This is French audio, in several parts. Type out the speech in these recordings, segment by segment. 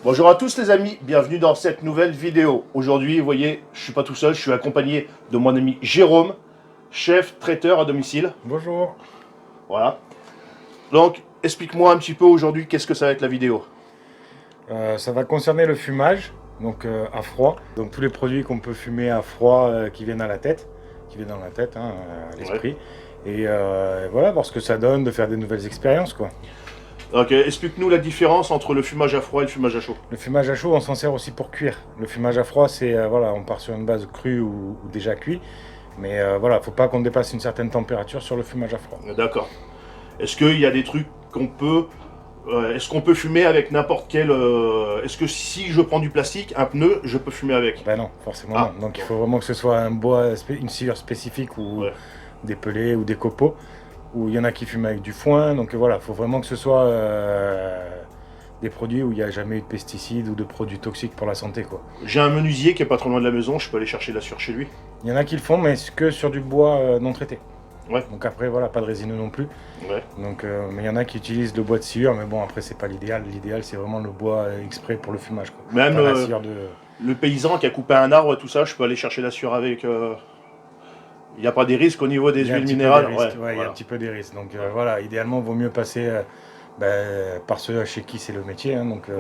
Bonjour à tous les amis, bienvenue dans cette nouvelle vidéo. Aujourd'hui, vous voyez, je suis pas tout seul, je suis accompagné de mon ami Jérôme, chef traiteur à domicile. Bonjour. Voilà. Donc, explique-moi un petit peu aujourd'hui, qu'est-ce que ça va être la vidéo? Ça va concerner le fumage, donc à froid. Donc tous les produits qu'on peut fumer à froid qui viennent à la tête, qui viennent dans la tête, hein, à l'esprit. Ouais. Et voilà, voir ce que ça donne, de faire des nouvelles expériences, quoi. Ok, explique-nous la différence entre le fumage à froid et le fumage à chaud. Le fumage à chaud, on s'en sert aussi pour cuire. Le fumage à froid, c'est voilà, on part sur une base crue ou déjà cuit. Mais voilà, faut pas qu'on dépasse une certaine température sur le fumage à froid. D'accord. Est-ce qu'il y a des trucs qu'on peut... est-ce qu'on peut fumer avec n'importe quel... est-ce que si je prends du plastique, un pneu, je peux fumer avec? Ben non, forcément non. Donc il faut vraiment que ce soit un bois, une sciure spécifique ou des pellets ou des copeaux. Où il y en a qui fument avec du foin. Donc voilà, il faut vraiment que ce soit des produits où il n'y a jamais eu de pesticides ou de produits toxiques pour la santé, quoi. J'ai un menuisier qui est pas trop loin de la maison, je peux aller chercher la sciure chez lui. Il y en a qui le font, mais que sur du bois non traité. Ouais. Donc après, voilà, pas de résineux non plus. Ouais. Donc, mais il y en a qui utilisent le bois de sciure, mais bon, après, c'est pas l'idéal. L'idéal, c'est vraiment le bois exprès pour le fumage, quoi. Même la sciure le paysan qui a coupé un arbre, tout ça, je peux aller chercher la sciure avec... Il n'y a pas des risques au niveau des huiles minérales? Il y a un petit peu des risques. Donc voilà, idéalement, il vaut mieux passer par ceux chez qui c'est le métier. Hein, donc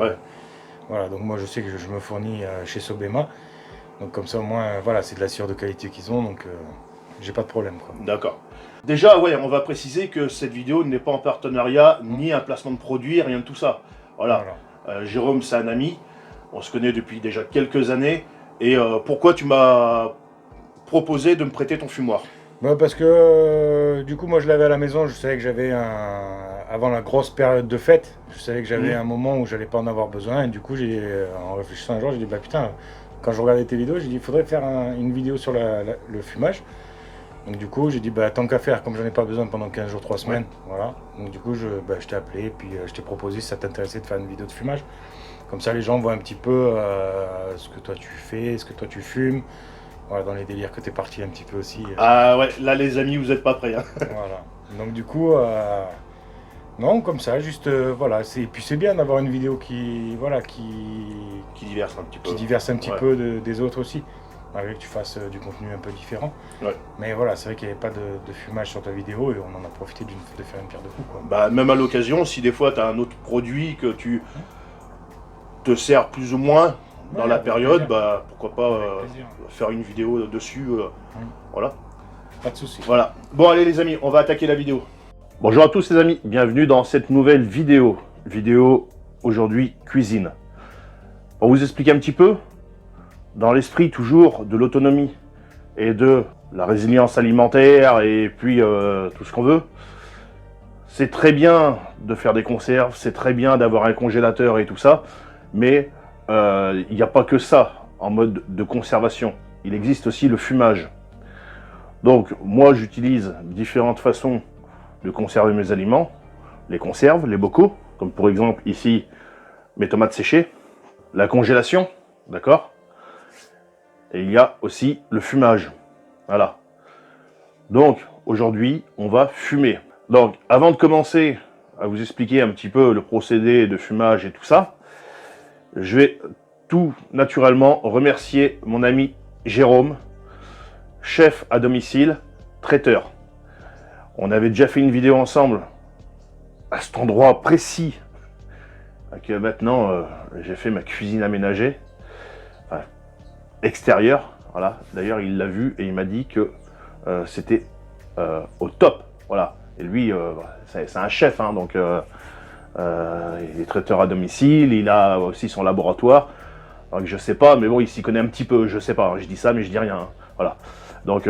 voilà, donc moi je sais que je me fournis chez Sobema. Donc comme ça au moins, voilà, c'est de la sciure de qualité qu'ils ont, donc j'ai pas de problème, quoi. D'accord. Déjà, ouais, on va préciser que cette vidéo n'est pas en partenariat, ni un placement de produit, rien de tout ça. Voilà. Jérôme, c'est un ami. On se connaît depuis déjà quelques années. Et pourquoi tu m'as proposé de me prêter ton fumoir? Parce que du coup, moi je l'avais à la maison. Je savais que j'avais avant la grosse période de fête, je savais que j'avais un moment où j'allais pas en avoir besoin. Et du coup, en réfléchissant un jour, j'ai dit bah putain, quand je regardais tes vidéos, j'ai dit il faudrait faire une vidéo sur le fumage. Donc du coup, j'ai dit bah tant qu'à faire, comme j'en ai pas besoin pendant 15 jours, 3 semaines, voilà. Donc du coup, je t'ai appelé, puis je t'ai proposé si ça t'intéressait de faire une vidéo de fumage. Comme ça, les gens voient un petit peu ce que toi tu fais, ce que toi tu fumes. Voilà, dans les délires que t'es parti un petit peu aussi. Ah ouais, là les amis, vous êtes pas prêts. Hein. Voilà. Donc du coup, non, comme ça, juste voilà. Et puis c'est bien d'avoir une vidéo qui diverse un petit peu. Qui diverse un petit peu des autres aussi. Malgré que tu fasses du contenu un peu différent. Ouais. Mais voilà, c'est vrai qu'il n'y avait pas de fumage sur ta vidéo et on en a profité de faire une pierre de coups, quoi. Bah, même à l'occasion, si des fois tu as un autre produit que tu te sers plus ou moins dans la période, bah pourquoi pas faire une vidéo dessus. Voilà. Pas de soucis. Voilà. Bon allez les amis, on va attaquer la vidéo. Bonjour à tous les amis, bienvenue dans cette nouvelle vidéo. Vidéo aujourd'hui cuisine. Pour vous expliquer un petit peu, dans l'esprit toujours de l'autonomie et de la résilience alimentaire et puis tout ce qu'on veut, c'est très bien de faire des conserves, c'est très bien d'avoir un congélateur et tout ça, mais il n'y a pas que ça en mode de conservation. Il existe aussi le fumage. Donc moi j'utilise différentes façons de conserver mes aliments, les conserves, les bocaux, comme pour exemple ici mes tomates séchées, la congélation, d'accord? Et il y a aussi le fumage. Voilà. Donc, aujourd'hui, on va fumer. Donc, avant de commencer à vous expliquer un petit peu le procédé de fumage et tout ça, je vais tout naturellement remercier mon ami Jérôme, chef à domicile, traiteur. On avait déjà fait une vidéo ensemble à cet endroit précis. Que maintenant, j'ai fait ma cuisine aménagée. Enfin, extérieur, voilà. D'ailleurs, il l'a vu et il m'a dit que c'était au top, voilà. Et lui, c'est un chef, hein, donc il est traiteur à domicile, il a aussi son laboratoire. Donc je sais pas, mais bon, il s'y connaît un petit peu, je sais pas. Je dis ça, mais je dis rien, hein, voilà. Donc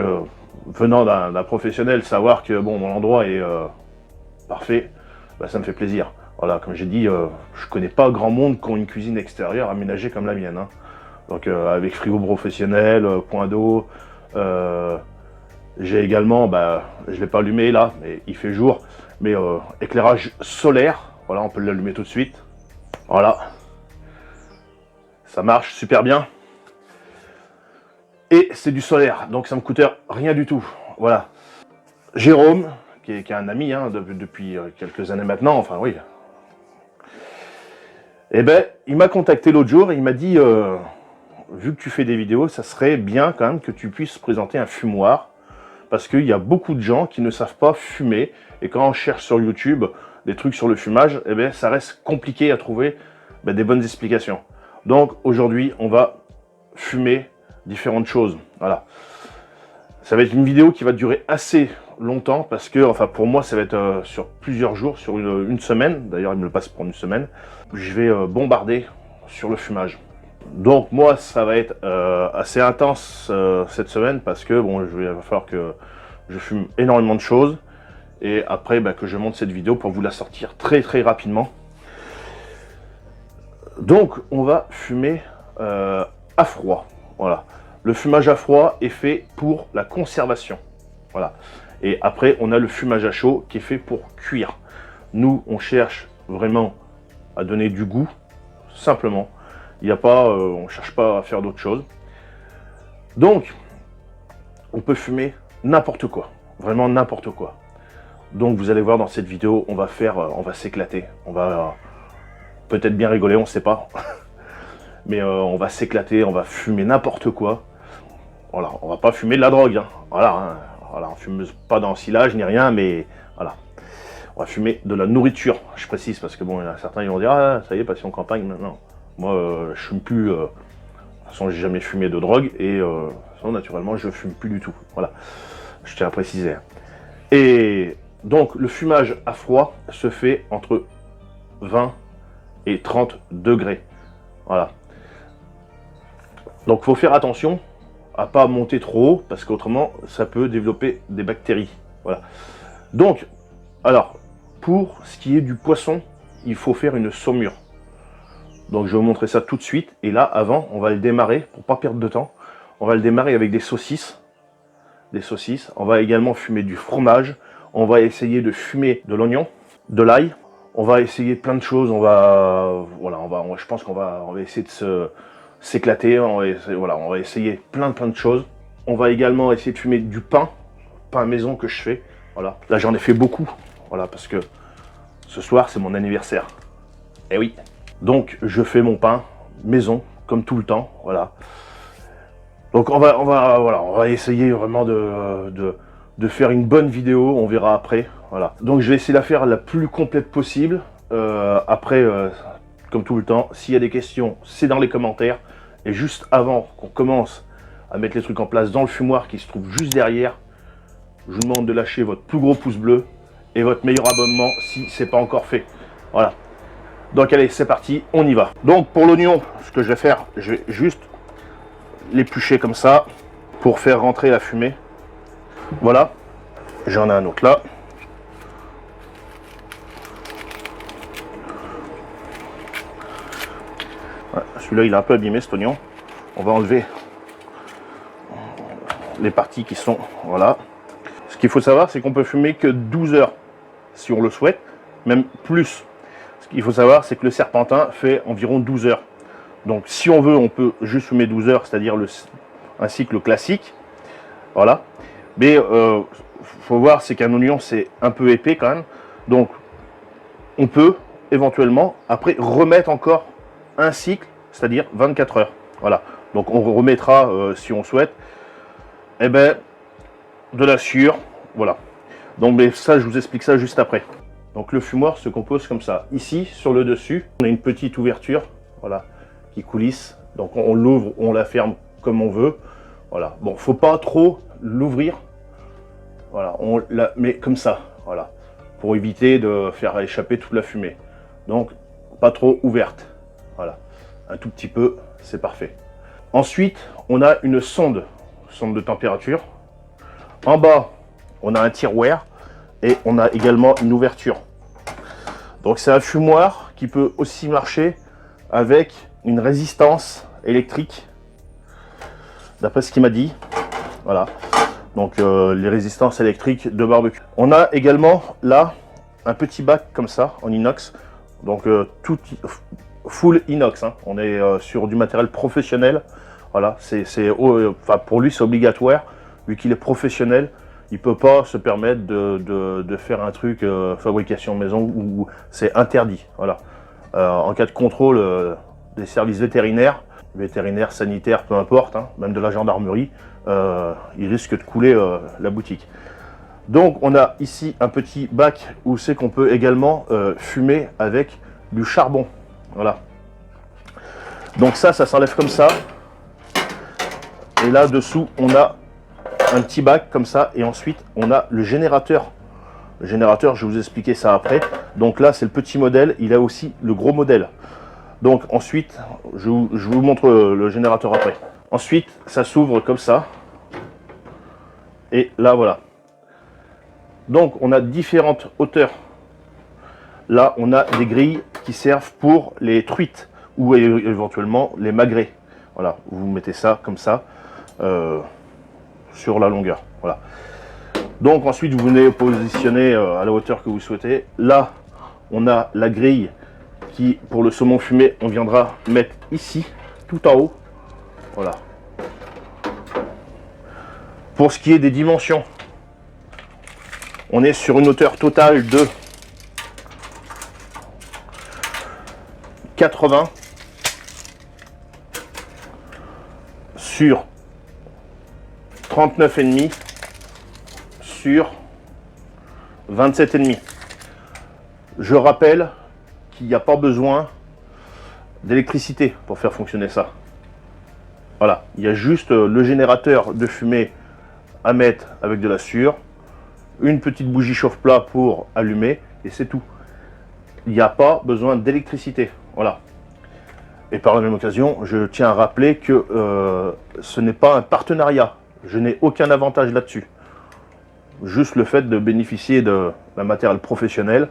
venant d'un professionnel, savoir que bon, mon endroit est parfait, bah, ça me fait plaisir. Voilà, comme j'ai dit, je connais pas grand monde qui ont une cuisine extérieure aménagée comme la mienne, hein. Donc avec frigo professionnel, point d'eau. J'ai également, bah, je ne l'ai pas allumé là, mais il fait jour. Mais éclairage solaire, voilà, on peut l'allumer tout de suite. Voilà. Ça marche super bien. Et c'est du solaire, donc ça me coûte rien du tout. Voilà. Jérôme, qui est un ami hein, depuis quelques années maintenant, enfin oui. Eh ben, il m'a contacté l'autre jour et il m'a dit, vu que tu fais des vidéos, ça serait bien quand même que tu puisses présenter un fumoir, parce qu'il y a beaucoup de gens qui ne savent pas fumer, et quand on cherche sur YouTube des trucs sur le fumage, eh ben, ça reste compliqué à trouver des bonnes explications. Donc aujourd'hui, on va fumer différentes choses. Voilà. Ça va être une vidéo qui va durer assez longtemps, parce que, enfin pour moi, ça va être sur plusieurs jours, sur une semaine. D'ailleurs, il me le passe pour une semaine. Je vais bombarder sur le fumage. Donc moi, ça va être assez intense cette semaine, parce que bon, il va falloir que je fume énormément de choses, et après que je monte cette vidéo pour vous la sortir très rapidement. Donc on va fumer à froid. Voilà. Le fumage à froid est fait pour la conservation. Voilà. Et après, on a le fumage à chaud qui est fait pour cuire. Nous, on cherche vraiment à donner du goût, simplement. Il n'y a pas, on ne cherche pas à faire d'autres choses. Donc, on peut fumer n'importe quoi. Vraiment n'importe quoi. Donc, vous allez voir dans cette vidéo, on va s'éclater. On va peut-être bien rigoler, on ne sait pas. Mais on va s'éclater, on va fumer n'importe quoi. Voilà, on va pas fumer de la drogue. Hein. Voilà, on fume pas d'ensilage ni rien, mais voilà. On va fumer de la nourriture, je précise, parce que bon, il y en a certains qui vont dire, ah, ça y est, passion campagne, non. Moi, je fume plus, de toute façon, j'ai jamais fumé de drogue, et naturellement, je fume plus du tout. Voilà, je tiens à préciser. Et donc, le fumage à froid se fait entre 20 et 30 degrés. Voilà. Donc, il faut faire attention à pas monter trop haut, parce qu'autrement, ça peut développer des bactéries. Voilà. Donc, alors, pour ce qui est du poisson, il faut faire une saumure. Donc, je vais vous montrer ça tout de suite. Et là, avant, on va le démarrer, pour pas perdre de temps. On va le démarrer avec des saucisses. On va également fumer du fromage. On va essayer de fumer de l'oignon, de l'ail. On va essayer plein de choses. Je pense qu'on va essayer de s'éclater. On va essayer plein de choses. On va également essayer de fumer du pain maison que je fais. Voilà. Là, j'en ai fait beaucoup. Voilà, parce que ce soir, c'est mon anniversaire. Eh oui. Donc, je fais mon pain maison, comme tout le temps. Voilà. Donc, on va essayer vraiment de faire une bonne vidéo. On verra après. Voilà. Donc, je vais essayer de la faire la plus complète possible. Après, comme tout le temps, s'il y a des questions, c'est dans les commentaires. Et juste avant qu'on commence à mettre les trucs en place dans le fumoir qui se trouve juste derrière, je vous demande de lâcher votre plus gros pouce bleu et votre meilleur abonnement si ce n'est pas encore fait. Voilà. Donc allez, c'est parti, on y va. Donc pour l'oignon, ce que je vais faire, je vais juste l'éplucher comme ça pour faire rentrer la fumée. Voilà. J'en ai un autre là. Ouais, celui-là, il est un peu abîmé, cet oignon. On va enlever les parties qui sont... Voilà. Ce qu'il faut savoir, c'est qu'on peut fumer que 12 heures, si on le souhaite, même plus. Ce qu'il faut savoir, c'est que le serpentin fait environ 12 heures. Donc, si on veut, on peut juste fumer 12 heures, c'est-à-dire un cycle classique. Voilà. Mais faut voir, c'est qu'un oignon, c'est un peu épais quand même. Donc, on peut éventuellement, après, remettre encore un cycle, c'est-à-dire 24 heures. Voilà. Donc, on remettra, si on souhaite, de la sciure. Voilà. Donc, mais ça, je vous explique ça juste après. Donc, le fumoir se compose comme ça. Ici, sur le dessus, on a une petite ouverture, voilà, qui coulisse. Donc, on l'ouvre, on la ferme comme on veut. Voilà. Bon, faut pas trop l'ouvrir. Voilà, on la met comme ça, voilà, pour éviter de faire échapper toute la fumée. Donc, pas trop ouverte. Voilà, un tout petit peu, c'est parfait. Ensuite, on a une sonde de température. En bas, on a un tiroir et on a également une ouverture. Donc, c'est un fumoir qui peut aussi marcher avec une résistance électrique, d'après ce qu'il m'a dit. Voilà. Donc les résistances électriques de barbecue. On a également là un petit bac comme ça en inox. Donc tout full inox. Hein. On est sur du matériel professionnel. Voilà, pour lui c'est obligatoire vu qu'il est professionnel. Il peut pas se permettre de faire un truc fabrication maison où c'est interdit. Voilà. en cas de contrôle des services vétérinaires, sanitaires, peu importe, hein, même de la gendarmerie, il risque de couler la boutique. Donc on a ici un petit bac où c'est qu'on peut également fumer avec du charbon. Voilà. Donc ça s'enlève comme ça. Et là dessous on a un petit bac comme ça, et ensuite on a le générateur. Le générateur, je vais vous expliquer ça après. Donc là c'est le petit modèle, il a aussi le gros modèle. Donc ensuite, je vous montre le générateur après. Ensuite, ça s'ouvre comme ça. Et là, voilà. Donc, on a différentes hauteurs. Là, on a des grilles qui servent pour les truites ou éventuellement les magrets. Voilà, vous mettez ça comme ça sur la longueur. Voilà. Donc ensuite, vous venez positionner à la hauteur que vous souhaitez. Là, on a la grille qui, pour le saumon fumé, on viendra mettre ici, tout en haut. Voilà. Pour ce qui est des dimensions, on est sur une hauteur totale de 80 sur 39,5 sur 27,5. Je rappelle qu'il n'y a pas besoin d'électricité pour faire fonctionner ça. Voilà, il y a juste le générateur de fumée à mettre avec de la sciure, une petite bougie chauffe-plat pour allumer, et c'est tout. Il n'y a pas besoin d'électricité. Voilà. Et par la même occasion, je tiens à rappeler que ce n'est pas un partenariat. Je n'ai aucun avantage là-dessus. Juste le fait de bénéficier d'un matériel professionnel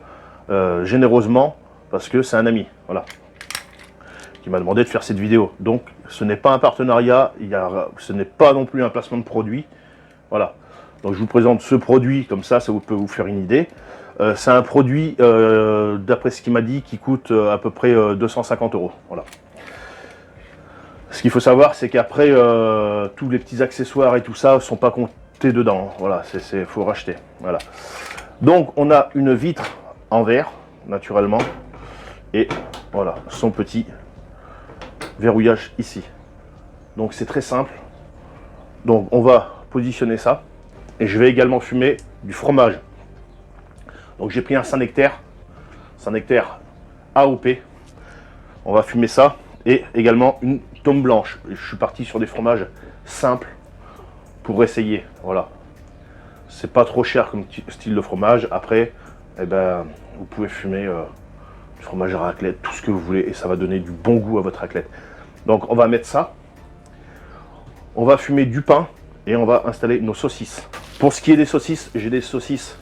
généreusement, parce que c'est un ami, voilà, qui m'a demandé de faire cette vidéo. Donc ce n'est pas un partenariat, ce n'est pas non plus un placement de produit. Voilà. Donc je vous présente ce produit, comme ça peut vous faire une idée. C'est un produit, d'après ce qu'il m'a dit, qui coûte à peu près 250 €. Voilà. Ce qu'il faut savoir, c'est qu'après, tous les petits accessoires et tout ça ne sont pas comptés dedans. Voilà, faut racheter. Voilà. Donc on a une vitre en verre, naturellement, et voilà, son petit verrouillage ici. Donc c'est très simple. Donc on va positionner ça, et je vais également fumer du fromage. Donc j'ai pris un Saint-Nectaire AOP. On va fumer ça, et également une tome blanche. Je suis parti sur des fromages simples pour essayer. Voilà. C'est pas trop cher comme style de fromage. Après, eh ben, vous pouvez fumer du fromage à raclette, tout ce que vous voulez, et ça va donner du bon goût à votre raclette. Donc on va mettre ça. On va fumer du pain et on va installer nos saucisses. Pour ce qui est des saucisses, j'ai des saucisses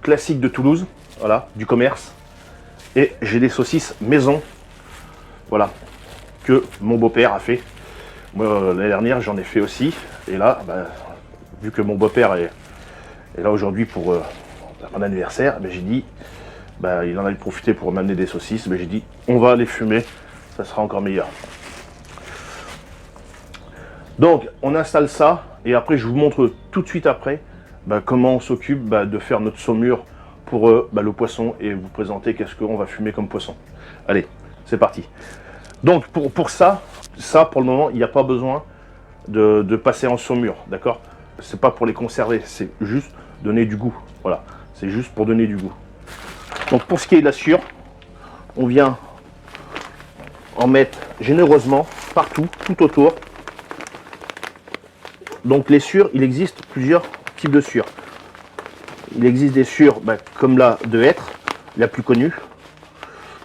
classiques de Toulouse, voilà, du commerce, et j'ai des saucisses maison, voilà, que mon beau-père a fait. Moi, l'année dernière, j'en ai fait aussi, et là, ben, vu que mon beau-père est là aujourd'hui pour mon anniversaire, ben, j'ai dit, ben, il en a profité pour m'amener des saucisses, ben, j'ai dit, on va les fumer, ça sera encore meilleur. Donc, on installe ça, et après, je vous montre tout de suite après comment on s'occupe de faire notre saumure pour le poisson, et vous présenter qu'est-ce qu'on va fumer comme poisson. Allez, c'est parti. Donc, pour ça, pour le moment, il n'y a pas besoin de passer en saumure, d'accord? C'est pas pour les conserver, c'est juste donner du goût. Voilà, c'est juste pour donner du goût. Donc, pour ce qui est de la sciure, on vient en mettre généreusement partout, tout autour. Donc les sciures, il existe plusieurs types de sciures. Il existe des sciures comme la de hêtre, la plus connue.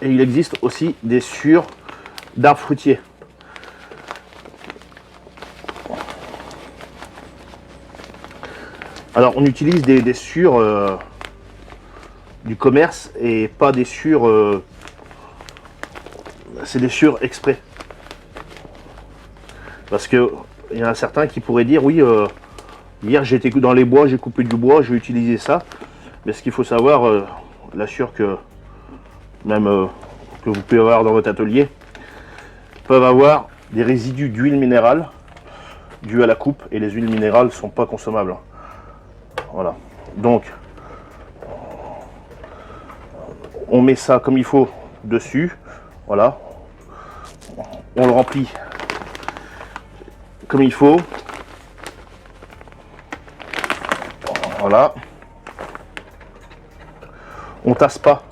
Et il existe aussi des sciures d'arbres fruitiers. Alors on utilise des sciures du commerce et pas des sciures... c'est des sciures exprès. Parce que il y en a certains qui pourraient dire oui, hier j'étais dans les bois, j'ai coupé du bois, j'ai utilisé ça. Mais ce qu'il faut savoir, la sciure que même que vous pouvez avoir dans votre atelier peuvent avoir des résidus d'huile minérale dus à la coupe, et les huiles minérales ne sont pas consommables. Voilà. Donc on met ça comme il faut dessus. Voilà. On le remplit comme il faut. Voilà. On tasse pas.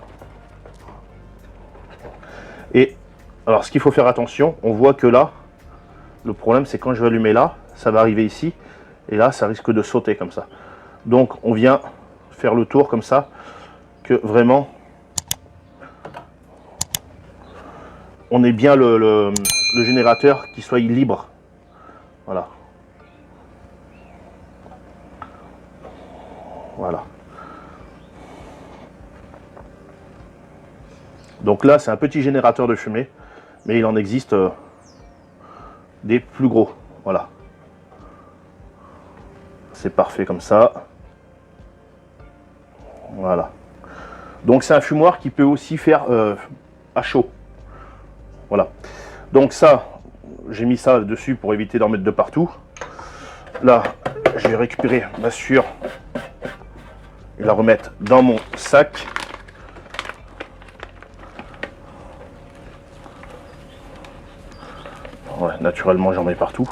Et alors ce qu'il faut faire attention, on voit que là, le problème c'est quand je vais allumer là, ça va arriver ici. Et là, ça risque de sauter comme ça. Donc on vient faire le tour comme ça, que vraiment on ait bien le générateur qui soit libre. Voilà. Voilà. Donc là, c'est un petit générateur de fumée, mais il en existe des plus gros. Voilà. C'est parfait comme ça. Voilà. Donc c'est un fumoir qui peut aussi faire à chaud. Voilà. Donc ça, j'ai mis ça dessus pour éviter d'en mettre de partout. Là, je vais récupérer ma sueur et la remettre dans mon sac. Ouais, naturellement, j'en mets partout.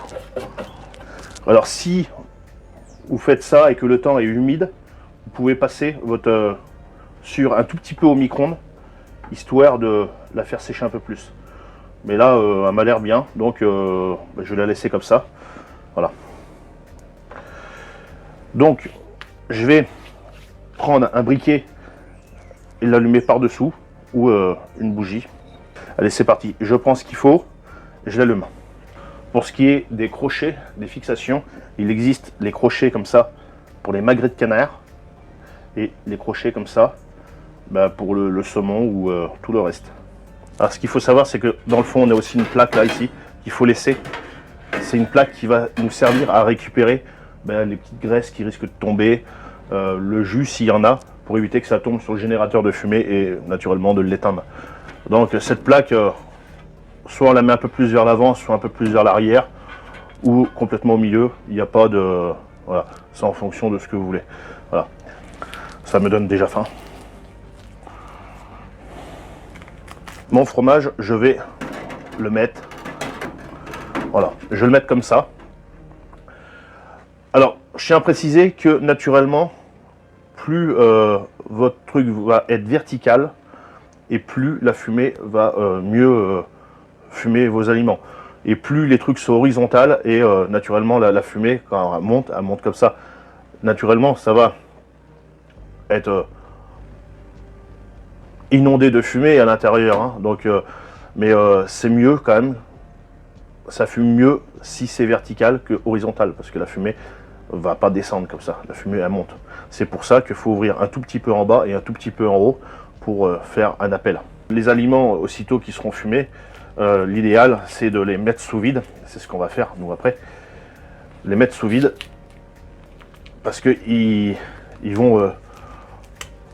Alors si vous faites ça et que le temps est humide, vous pouvez passer votre sueur un tout petit peu au micro-ondes, histoire de la faire sécher un peu plus. Mais là, elle m'a l'air bien, donc je vais la laisser comme ça. Voilà. Donc, je vais prendre un briquet et l'allumer par-dessous, ou une bougie. Allez, c'est parti. Je prends ce qu'il faut, je l'allume. Pour ce qui est des crochets, des fixations, il existe les crochets comme ça pour les magrets de canard et les crochets comme ça pour le saumon ou tout le reste. Alors ce qu'il faut savoir, c'est que dans le fond on a aussi une plaque là ici qu'il faut laisser. C'est une plaque qui va nous servir à récupérer les petites graisses qui risquent de tomber, le jus s'il y en a, pour éviter que ça tombe sur le générateur de fumée et naturellement de l'éteindre. Donc cette plaque, soit on la met un peu plus vers l'avant, soit un peu plus vers l'arrière, ou complètement au milieu. Il n'y a pas de... Voilà, c'est en fonction de ce que vous voulez. Voilà, ça me donne déjà faim. Mon fromage, je vais le mettre... Voilà, je vais le mettre comme ça. Alors, je tiens à préciser que naturellement, plus votre truc va être vertical, et plus la fumée va mieux fumer vos aliments. Et plus les trucs sont horizontales, et naturellement la fumée, quand elle monte comme ça. Naturellement, ça va être inondé de fumée à l'intérieur. Hein. Donc, mais c'est mieux quand même. Ça fume mieux si c'est vertical que horizontal, parce que la fumée va pas descendre comme ça. La fumée, elle monte. C'est pour ça qu'il faut ouvrir un tout petit peu en bas et un tout petit peu en haut pour faire un appel. Les aliments, aussitôt qui seront fumés, l'idéal, c'est de les mettre sous vide. C'est ce qu'on va faire, nous, après. Les mettre sous vide, parce qu'ils vont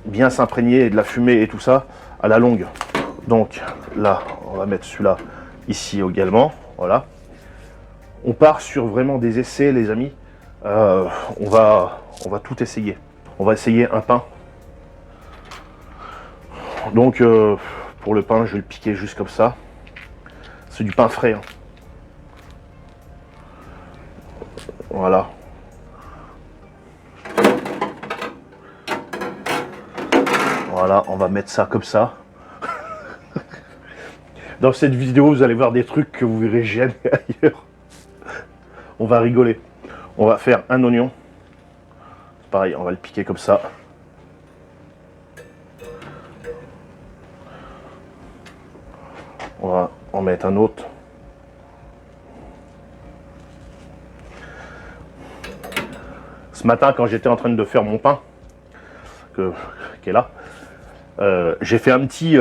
bien s'imprégner de la fumée et tout ça à la longue. Donc là, on va mettre celui-là ici également. Voilà. On part sur vraiment des essais, les amis. On va tout essayer. On va essayer un pain. Donc pour le pain, je vais le piquer juste comme ça. C'est du pain frais. Hein. Voilà. Voilà, on va mettre ça comme ça. Dans cette vidéo, vous allez voir des trucs que vous verrez jamais ailleurs. On va rigoler. On va faire un oignon. Pareil, on va le piquer comme ça. On va en mettre un autre. Ce matin, quand j'étais en train de faire mon pain, qui est là, j'ai fait un petit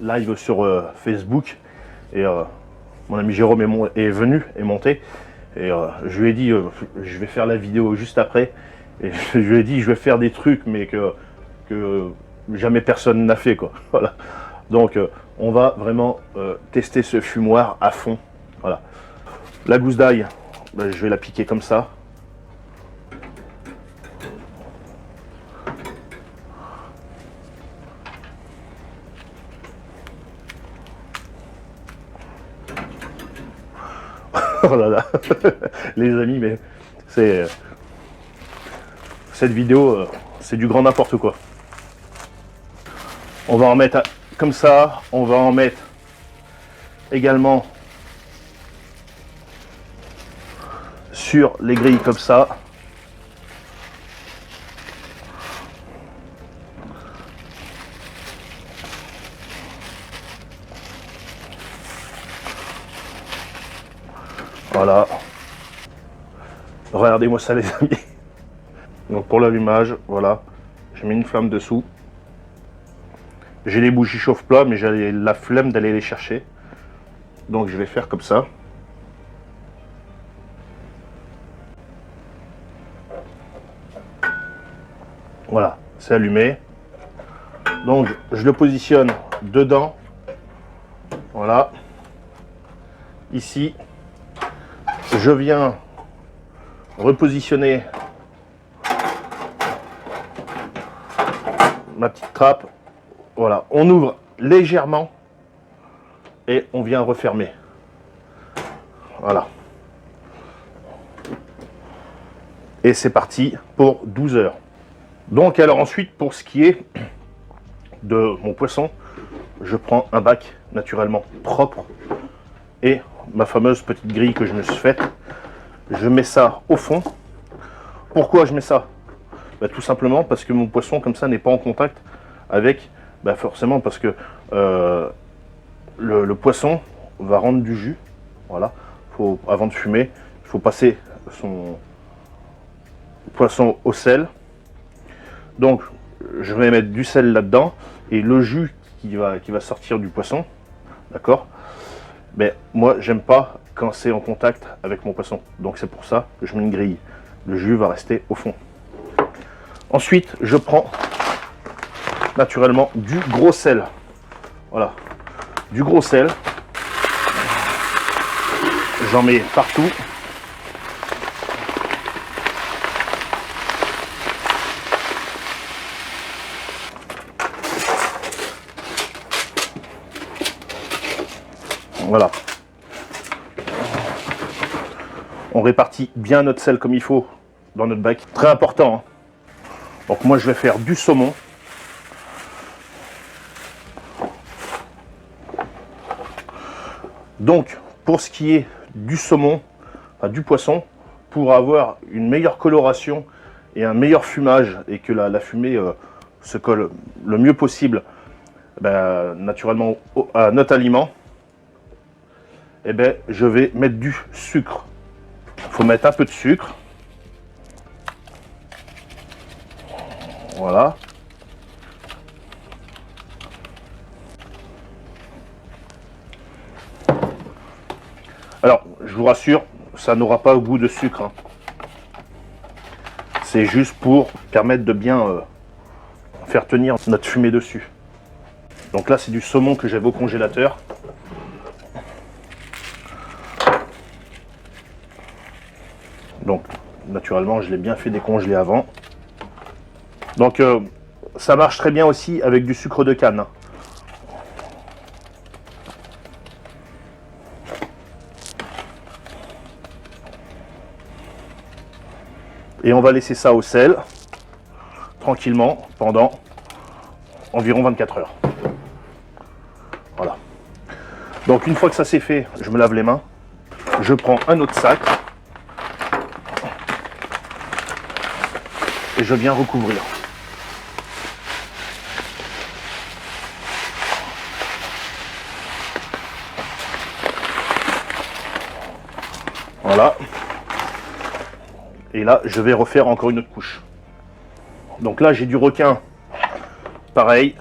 live sur Facebook et mon ami Jérôme est venu, est monté et je lui ai dit je vais faire la vidéo juste après et je lui ai dit je vais faire des trucs mais que jamais personne n'a fait quoi. Voilà. Donc on va vraiment tester ce fumoir à fond. Voilà. La gousse d'ail, je vais la piquer comme ça. Oh là là, les amis, mais c'est cette vidéo, c'est du grand n'importe quoi. On va en mettre comme ça, on va en mettre également sur les grilles comme ça. Voilà. Regardez-moi ça les amis. Donc pour l'allumage, voilà, j'ai mis une flamme dessous. J'ai les bougies chauffe-plat, mais j'ai la flemme d'aller les chercher. Donc je vais faire comme ça. Voilà, c'est allumé. Donc je le positionne dedans. Voilà. Ici, je viens repositionner ma petite trappe. Voilà, on ouvre légèrement et on vient refermer. Voilà. Et c'est parti pour 12 heures. Donc alors ensuite, pour ce qui est de mon poisson, je prends un bac naturellement propre et ma fameuse petite grille que je me suis faite. Je mets ça au fond. Pourquoi je mets ça? Tout simplement parce que mon poisson comme ça n'est pas en contact avec, forcément parce que le poisson va rendre du jus. Voilà. Avant de fumer, il faut passer son poisson au sel. Donc je vais mettre du sel là-dedans et le jus qui va sortir du poisson, d'accord, mais moi j'aime pas quand c'est en contact avec mon poisson, donc c'est pour ça que je mets une grille. Le jus va rester au fond. Ensuite je prends naturellement du gros sel. Voilà, du gros sel, j'en mets partout. Voilà. On répartit bien notre sel comme il faut dans notre bac. Très important. Hein. Donc moi je vais faire du saumon. Donc pour ce qui est du saumon, enfin, du poisson, pour avoir une meilleure coloration et un meilleur fumage et que la fumée se colle le mieux possible naturellement à notre aliment, je vais mettre du sucre. Il faut mettre un peu de sucre. Voilà. Alors, je vous rassure, ça n'aura pas goût de sucre. Hein. C'est juste pour permettre de bien faire tenir notre fumée dessus. Donc là, c'est du saumon que j'avais au congélateur. Donc, naturellement, je l'ai bien fait décongeler avant. Donc, ça marche très bien aussi avec du sucre de canne. Et on va laisser ça au sel, tranquillement, pendant environ 24 heures. Voilà. Donc, une fois que ça c'est fait, je me lave les mains. Je prends un autre sac. Et je viens recouvrir. Voilà. Et là, je vais refaire encore une autre couche. Donc là, j'ai du requin. Pareil.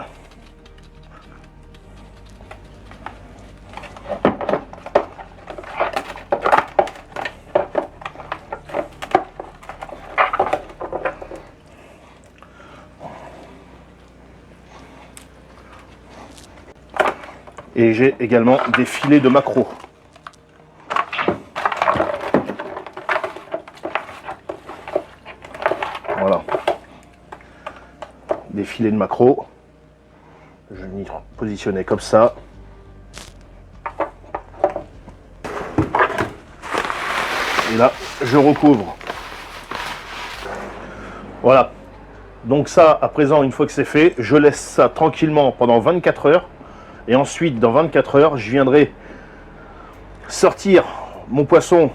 Et j'ai également des filets de maquereau. Voilà. Des filets de maquereau. Je vais les positionner comme ça. Et là, je recouvre. Voilà. Donc ça, à présent, une fois que c'est fait, je laisse ça tranquillement pendant 24 heures. Et ensuite, dans 24 heures, je viendrai sortir mon poisson,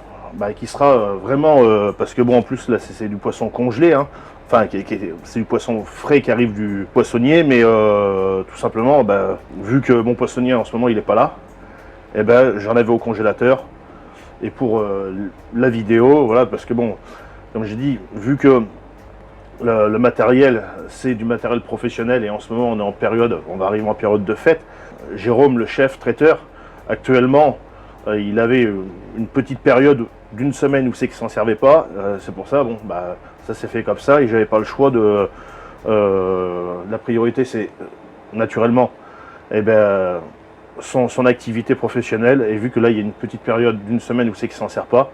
qui sera vraiment... parce que bon, en plus, là, c'est du poisson congelé, hein. Enfin, c'est du poisson frais qui arrive du poissonnier, mais tout simplement, vu que mon poissonnier, en ce moment, il n'est pas là, eh ben, j'en avais au congélateur. Et pour la vidéo, voilà, parce que bon, comme j'ai dit, vu que le matériel, c'est du matériel professionnel, et en ce moment, on va arriver en période de fête. Jérôme, le chef traiteur, actuellement, il avait une petite période d'une semaine où c'est qu'il s'en servait pas. C'est pour ça, bon, ça s'est fait comme ça, et j'avais pas le choix de... la priorité, c'est naturellement, son activité professionnelle, et vu que là, il y a une petite période d'une semaine où c'est qu'il s'en sert pas,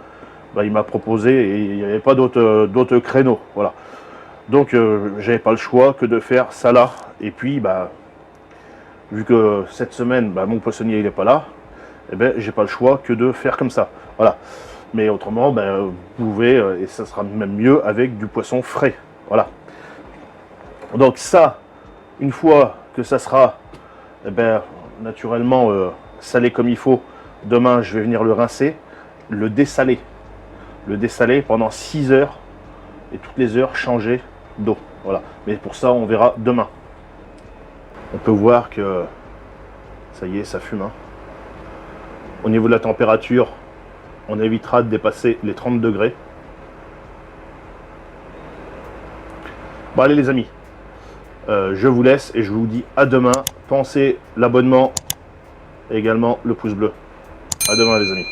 il m'a proposé, et il n'y avait pas d'autres créneaux, voilà. Donc, j'avais pas le choix que de faire ça là, et puis, vu que cette semaine, mon poissonnier il est pas là, j'ai pas le choix que de faire comme ça. Voilà. Mais autrement, vous pouvez, et ça sera même mieux avec du poisson frais. Voilà. Donc ça, une fois que ça sera naturellement salé comme il faut, demain je vais venir le rincer, le dessaler. Le dessaler pendant 6 heures, et toutes les heures changer d'eau. Voilà. Mais pour ça, on verra demain. On peut voir que ça y est, ça fume. Hein. Au niveau de la température, on évitera de dépasser les 30 degrés. Bon allez les amis, je vous laisse et je vous dis à demain. Pensez l'abonnement et également le pouce bleu. À demain les amis.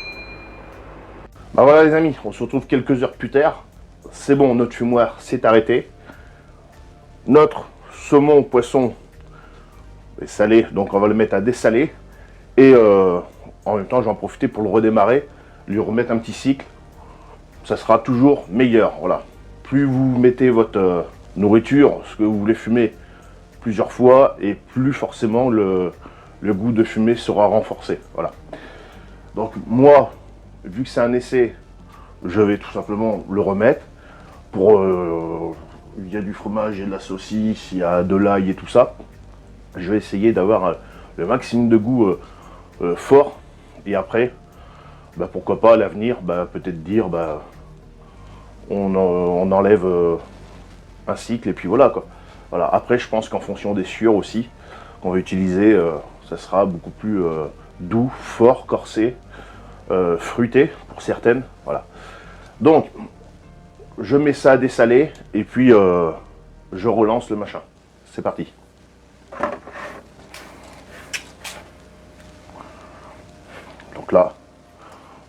Voilà les amis, on se retrouve quelques heures plus tard. C'est bon, notre fumoir s'est arrêté. Notre saumon poisson est salé, donc on va le mettre à dessaler. Et en même temps, je vais en profiter pour le redémarrer, lui remettre un petit cycle. Ça sera toujours meilleur. Voilà. Plus vous mettez votre nourriture, ce que vous voulez fumer, plusieurs fois, et plus forcément le goût de fumer sera renforcé. Voilà. Donc moi, vu que c'est un essai, je vais tout simplement le remettre. Il y a du fromage, il y a de la saucisse, il y a de l'ail et tout ça. Je vais essayer d'avoir le maximum de goût fort. Et après, pourquoi pas à l'avenir, peut-être dire, on enlève un cycle et puis voilà quoi. Voilà. Après, je pense qu'en fonction des sueurs aussi qu'on va utiliser, ça sera beaucoup plus doux, fort, corsé, fruité pour certaines. Voilà. Donc, je mets ça à dessaler et puis je relance le machin. C'est parti. Donc là,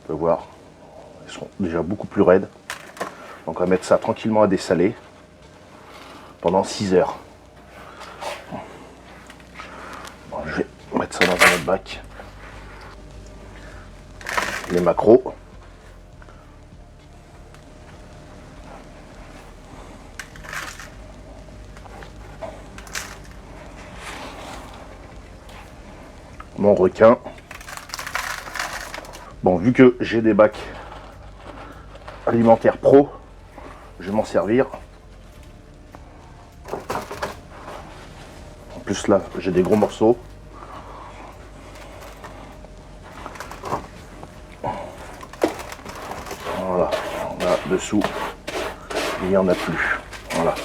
on peut voir, ils sont déjà beaucoup plus raides. Donc on va mettre ça tranquillement à dessaler pendant 6 heures. Bon, je vais mettre ça dans un autre bac. Les macros. Mon requin. Bon, vu que j'ai des bacs alimentaires pro, je vais m'en servir. En plus là, j'ai des gros morceaux. Voilà, là dessous, il n'y en a plus. Voilà.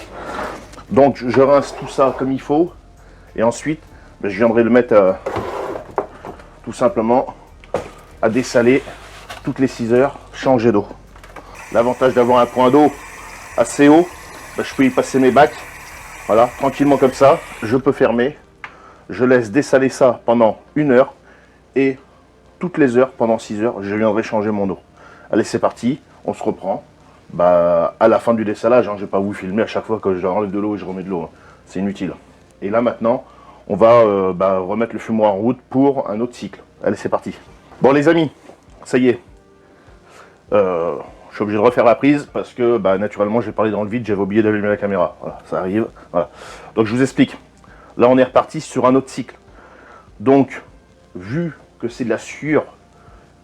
Donc je rince tout ça comme il faut. Et ensuite, je viendrai le mettre tout simplement à dessaler toutes les 6 heures, changer d'eau. L'avantage d'avoir un point d'eau assez haut, je peux y passer mes bacs. Voilà, tranquillement comme ça, je peux fermer. Je laisse dessaler ça pendant 1 heure et toutes les heures, pendant 6 heures, je viendrai changer mon eau. Allez, c'est parti, on se reprend. À la fin du dessalage, je ne vais pas vous filmer à chaque fois que je enlève de l'eau et je remets de l'eau. C'est inutile. Et là maintenant, on va remettre le fumoir en route pour un autre cycle. Allez, c'est parti. Bon les amis, ça y est. Je suis obligé de refaire la prise parce que naturellement j'ai parlé dans le vide, j'avais oublié d'allumer la caméra. Voilà, ça arrive. Voilà. Donc je vous explique. Là on est reparti sur un autre cycle. Donc, vu que c'est de la sueur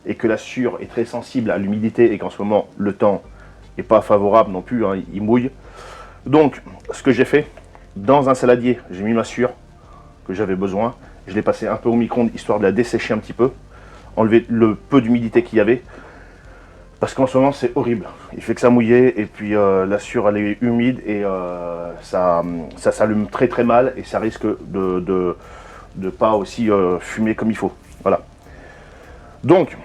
et que la sciure est très sensible à l'humidité et qu'en ce moment le temps n'est pas favorable non plus, hein, il mouille. Donc ce que j'ai fait, dans un saladier, j'ai mis ma sciure que j'avais besoin, je l'ai passé un peu au micro-ondes histoire de la dessécher un petit peu, enlever le peu d'humidité qu'il y avait, parce qu'en ce moment c'est horrible, il fait que ça mouiller et puis la sciure elle est humide et ça s'allume très très mal et ça risque de pas aussi fumer comme il faut. Voilà. Donc,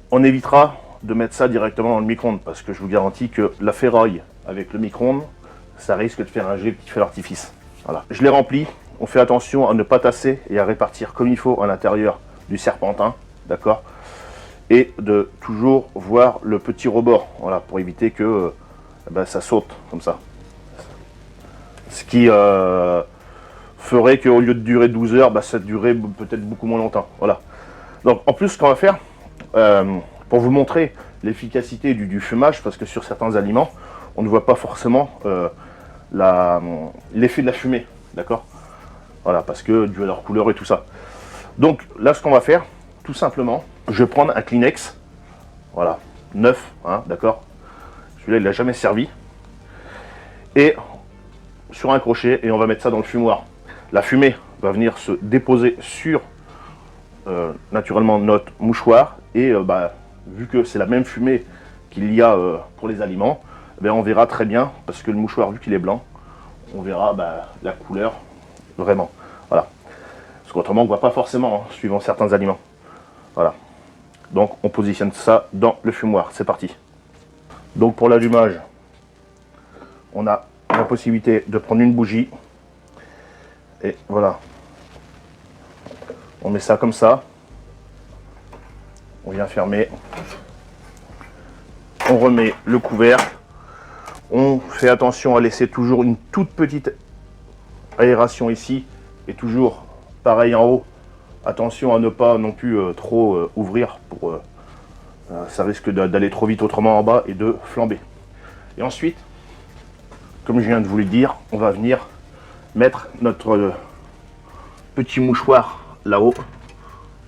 on évitera de mettre ça directement dans le micro-ondes parce que je vous garantis que la ferraille avec le micro-ondes, ça risque de faire un petit feu d'artifice. Voilà. Je l'ai rempli. On fait attention à ne pas tasser et à répartir comme il faut à l'intérieur du serpentin, d'accord? Et de toujours voir le petit rebord, voilà, pour éviter que ça saute comme ça. Ce qui ferait qu'au lieu de durer 12 heures, ça durerait peut-être beaucoup moins longtemps. Voilà. Donc en plus, ce qu'on va faire, pour vous montrer l'efficacité du fumage, parce que sur certains aliments, on ne voit pas forcément l'effet de la fumée, d'accord? Voilà, parce que dû à leur couleur et tout ça. Donc là, ce qu'on va faire, tout simplement, je vais prendre un Kleenex, voilà, neuf, hein, d'accord? Celui-là, il n'a jamais servi. Et sur un crochet, et on va mettre ça dans le fumoir. La fumée va venir se déposer sur naturellement notre mouchoir et vu que c'est la même fumée qu'il y a pour les aliments, on verra très bien, parce que le mouchoir, vu qu'il est blanc, on verra la couleur vraiment. Voilà. Parce qu'autrement on ne voit pas forcément, hein, suivant certains aliments. Voilà. Donc on positionne ça dans le fumoir. C'est parti. Donc pour l'allumage, on a la possibilité de prendre une bougie. Et voilà. On met ça comme ça. On vient fermer. On remet le couvercle. On fait attention à laisser toujours une toute petite aération ici. Et toujours pareil en haut. Attention à ne pas non plus trop ouvrir. Ça risque d'aller trop vite autrement en bas et de flamber. Et ensuite, comme je viens de vous le dire, on va venir mettre notre petit mouchoir là-haut.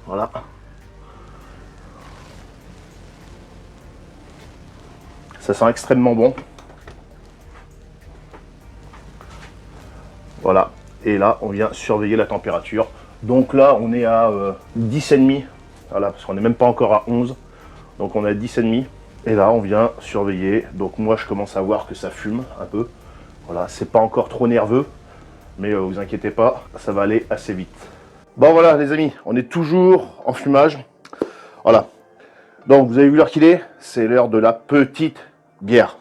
Voilà. Ça sent extrêmement bon. Voilà. Et là, on vient surveiller la température. Donc là, on est à 10,5. Voilà, parce qu'on n'est même pas encore à 11. Donc on est à 10,5. Et là, on vient surveiller. Donc moi, je commence à voir que ça fume un peu. Voilà, c'est pas encore trop nerveux. Mais vous inquiétez pas, ça va aller assez vite. Bon voilà les amis, on est toujours en fumage. Voilà. Donc vous avez vu l'heure qu'il est, c'est l'heure de la petite bière.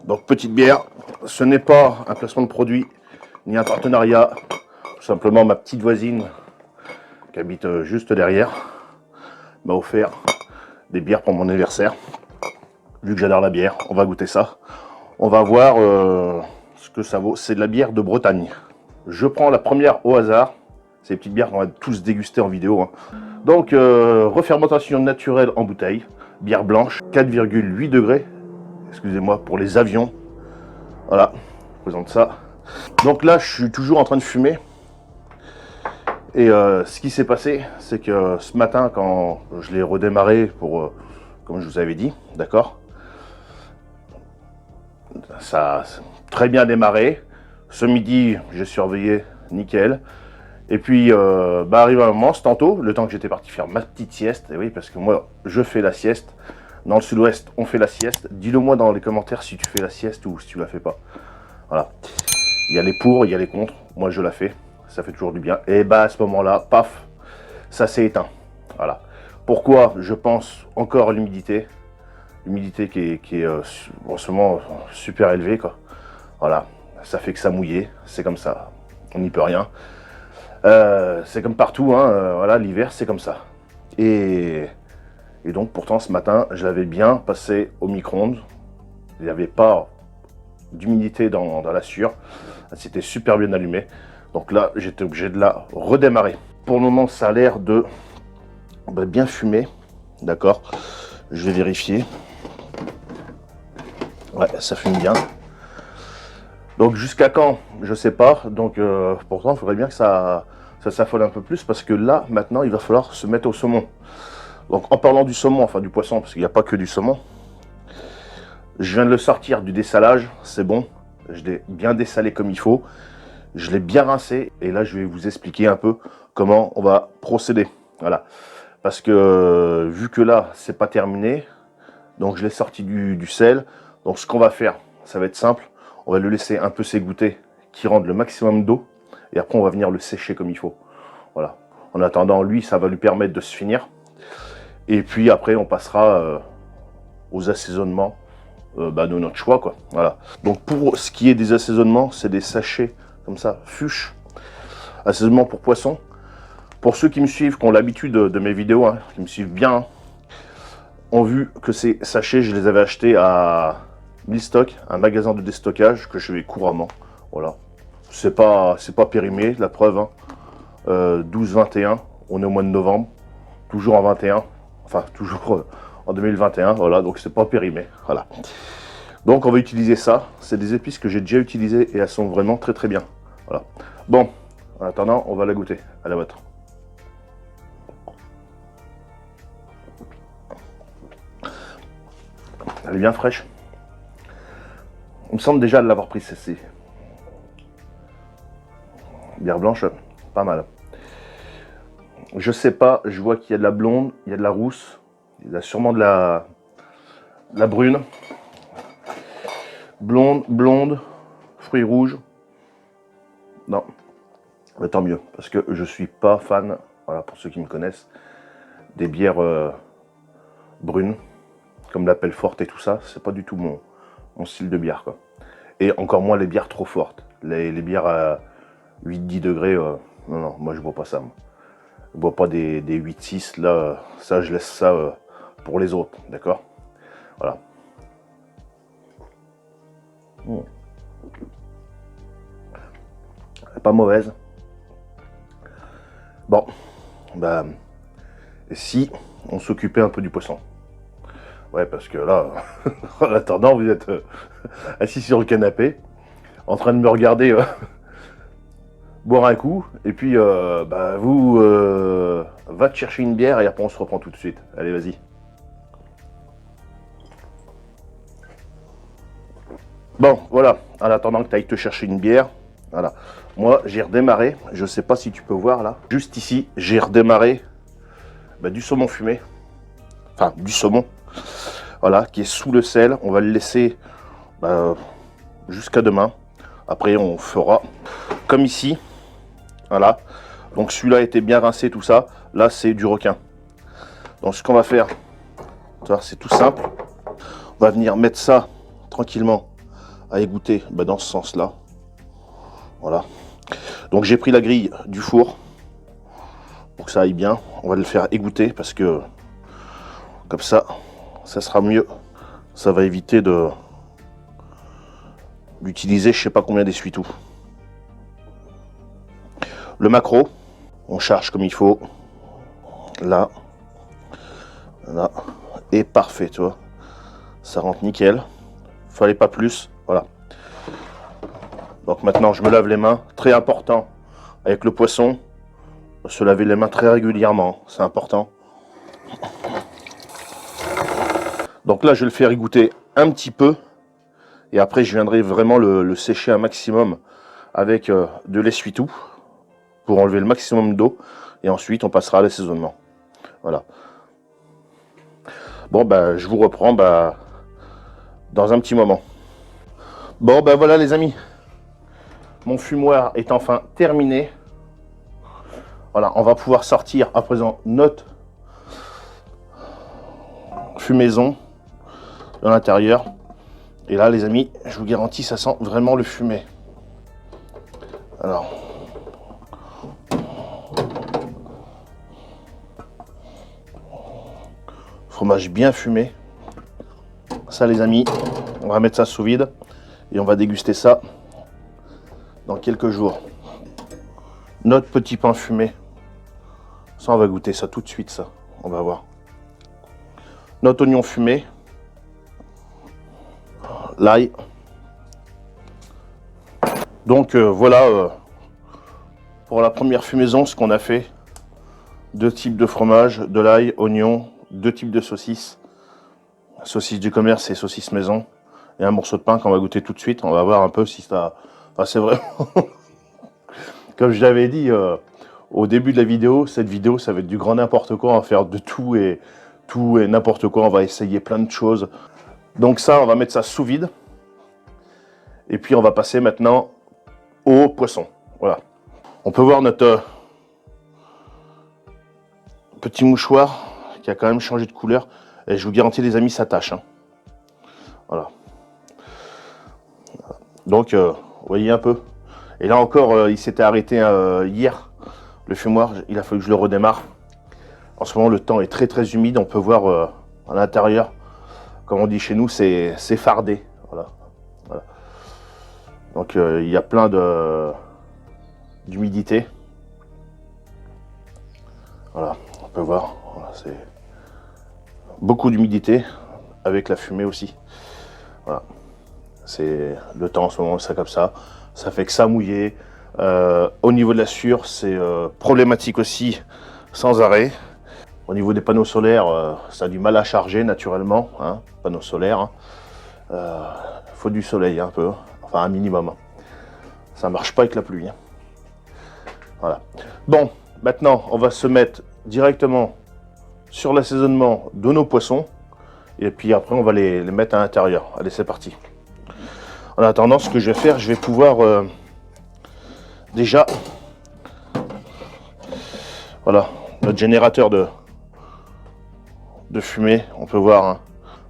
Donc petite bière, ce n'est pas un placement de produit, ni un partenariat. Tout simplement ma petite voisine, qui habite juste derrière, m'a offert des bières pour mon anniversaire. Vu que j'adore la bière, on va goûter ça. On va voir ce que ça vaut. C'est de la bière de Bretagne. Je prends la première au hasard. C'est des petites bières qu'on va tous déguster en vidéo. Hein. Donc, refermentation naturelle en bouteille. Bière blanche, 4,8 degrés. Excusez-moi, pour les avions. Voilà, je présente ça. Donc là, je suis toujours en train de fumer. Et ce qui s'est passé, c'est que ce matin, quand je l'ai redémarré pour, comme je vous avais dit, d'accord, ça a très bien démarré. Ce midi, j'ai surveillé, nickel. Et puis, arrive un moment, c'est tantôt, le temps que j'étais parti faire ma petite sieste. Et oui, parce que moi, je fais la sieste. Dans le sud-ouest, on fait la sieste. Dis-le moi dans les commentaires si tu fais la sieste ou si tu la fais pas. Voilà. Il y a les pour, il y a les contre. Moi, je la fais. Ça fait toujours du bien. Et à ce moment-là, paf, ça s'est éteint. Voilà. Pourquoi? Je pense encore à l'humidité. L'humidité qui est en ce moment super élevée, quoi. Voilà. Ça fait que ça mouillait. C'est comme ça. On n'y peut rien. C'est comme partout, hein, voilà, l'hiver c'est comme ça. Et donc pourtant ce matin, je l'avais bien passé au micro-ondes. Il n'y avait pas d'humidité dans la sciure. C'était super bien allumé. Donc là, j'étais obligé de la redémarrer. Pour le moment, ça a l'air de bien fumer. D'accord. Je vais vérifier. Ouais, ça fume bien. Donc jusqu'à quand, je sais pas. Donc pourtant, il faudrait bien que ça s'affole un peu plus parce que là, maintenant, il va falloir se mettre au saumon. Donc en parlant du saumon, enfin du poisson, parce qu'il n'y a pas que du saumon, je viens de le sortir du dessalage, c'est bon. Je l'ai bien dessalé comme il faut. Je l'ai bien rincé. Et là, je vais vous expliquer un peu comment on va procéder. Voilà. Parce que vu que là, c'est pas terminé, donc je l'ai sorti du sel. Donc ce qu'on va faire, ça va être simple. On va le laisser un peu s'égoutter, qui rende le maximum d'eau. Et après, on va venir le sécher comme il faut. Voilà. En attendant, lui, ça va lui permettre de se finir. Et puis après, on passera aux assaisonnements de notre choix, quoi. Voilà. Donc pour ce qui est des assaisonnements, c'est des sachets comme ça, fuchs. Assaisonnement pour poisson. Pour ceux qui me suivent, qui ont l'habitude de mes vidéos, hein, qui me suivent bien, ont vu que ces sachets, je les avais achetés à Milstock, un magasin de déstockage que je vais couramment. Voilà. C'est pas périmé, la preuve. Hein. 12-21, on est au mois de novembre, toujours en 21, enfin toujours en 2021, voilà, donc c'est pas périmé, voilà. Donc on va utiliser ça, c'est des épices que j'ai déjà utilisées et elles sont vraiment très très bien, voilà. Bon, en attendant, on va la goûter, à la vôtre. Elle est bien fraîche. Il me semble déjà de l'avoir prise celle-ci. Bière blanche, pas mal. Je sais pas, je vois qu'il y a de la blonde, il y a de la rousse, il y a sûrement de la brune. Blonde, fruits rouges. Non, mais tant mieux, parce que je suis pas fan, voilà, pour ceux qui me connaissent, des bières brunes, comme la Pelfort et tout ça, c'est pas du tout mon style de bière, quoi. Et encore moins les bières trop fortes, les bières à 8-10 degrés, non, moi je bois pas ça, moi. Je bois pas des 8-6, là, ça je laisse ça pour les autres, d'accord? Voilà. Elle est pas mauvaise. Bon, bah, si on s'occupait un peu du poisson. Ouais, parce que là, en attendant, vous êtes assis sur le canapé, en train de me regarder boire un coup, et puis bah, vous va te chercher une bière et après on se reprend tout de suite. Allez, vas-y. Bon, voilà, en attendant que tu ailles te chercher une bière, voilà. Moi, j'ai redémarré, je sais pas si tu peux voir là, juste ici, j'ai redémarré du saumon fumé, enfin du saumon, voilà, qui est sous le sel. On va le laisser jusqu'à demain. Après, on fera comme ici. Voilà. Donc celui-là était bien rincé, tout ça. Là, c'est du requin. Donc ce qu'on va faire, c'est tout simple. On va venir mettre ça tranquillement à égoutter dans ce sens-là. Voilà. Donc j'ai pris la grille du four pour que ça aille bien. On va le faire égoutter parce que comme ça sera mieux. Ça va éviter d'utiliser je sais pas combien d'essuie-tout. Le maquereau, on charge comme il faut. Là, et parfait, tu vois. Ça rentre nickel. Fallait pas plus, voilà. Donc maintenant, je me lave les mains. Très important avec le poisson, se laver les mains très régulièrement, c'est important. Donc là, je vais le faire égoutter un petit peu. Et après, je viendrai vraiment le sécher un maximum avec de l'essuie-tout pour enlever le maximum d'eau. Et ensuite, on passera à l'assaisonnement. Voilà. Bon, je vous reprends dans un petit moment. Bon, voilà les amis. Mon fumoir est enfin terminé. Voilà, on va pouvoir sortir à présent notre fumaison de l'intérieur. Et là, les amis, je vous garantis, ça sent vraiment le fumé. Alors, fromage bien fumé. Ça, les amis, on va mettre ça sous vide et on va déguster ça dans quelques jours. Notre petit pain fumé. Ça, on va goûter ça tout de suite, ça. On va voir. Notre oignon fumé. L'ail. Donc voilà pour la première fumaison ce qu'on a fait. Deux types de fromage, de l'ail, oignon 2 types de saucisses. Saucisse du commerce et saucisse maison. Et un morceau de pain qu'on va goûter tout de suite. On va voir un peu si ça... Enfin, c'est vraiment... Comme je l'avais dit au début de la vidéo, cette vidéo, ça va être du grand n'importe quoi. On va faire de tout et n'importe quoi. On va essayer plein de choses. Donc ça, on va mettre ça sous vide. Et puis, on va passer maintenant au poisson. Voilà. On peut voir notre petit mouchoir qui a quand même changé de couleur. Et je vous garantis, les amis, ça tâche. Hein. Voilà. Donc, vous voyez un peu. Et là encore, il s'était arrêté hier, le fumoir. Il a fallu que je le redémarre. En ce moment, le temps est très très humide. On peut voir à l'intérieur, comme on dit chez nous, c'est fardé. Voilà. Voilà. Donc, il y a plein d'humidité. Voilà, on peut voir. Voilà, c'est beaucoup d'humidité avec la fumée aussi. Voilà. C'est le temps en ce moment, c'est comme ça. Ça fait que ça mouiller. Au niveau de la sueur, c'est problématique aussi, sans arrêt. Au niveau des panneaux solaires, ça a du mal à charger naturellement. Hein, panneaux solaires. Faut du soleil un peu, enfin un minimum. Ça marche pas avec la pluie. Hein. Voilà. Bon, maintenant, on va se mettre directement sur l'assaisonnement de nos poissons. Et puis après, on va les mettre à l'intérieur. Allez, c'est parti. En attendant, ce que je vais faire, je vais pouvoir déjà, voilà, notre générateur de fumée. On peut voir hein,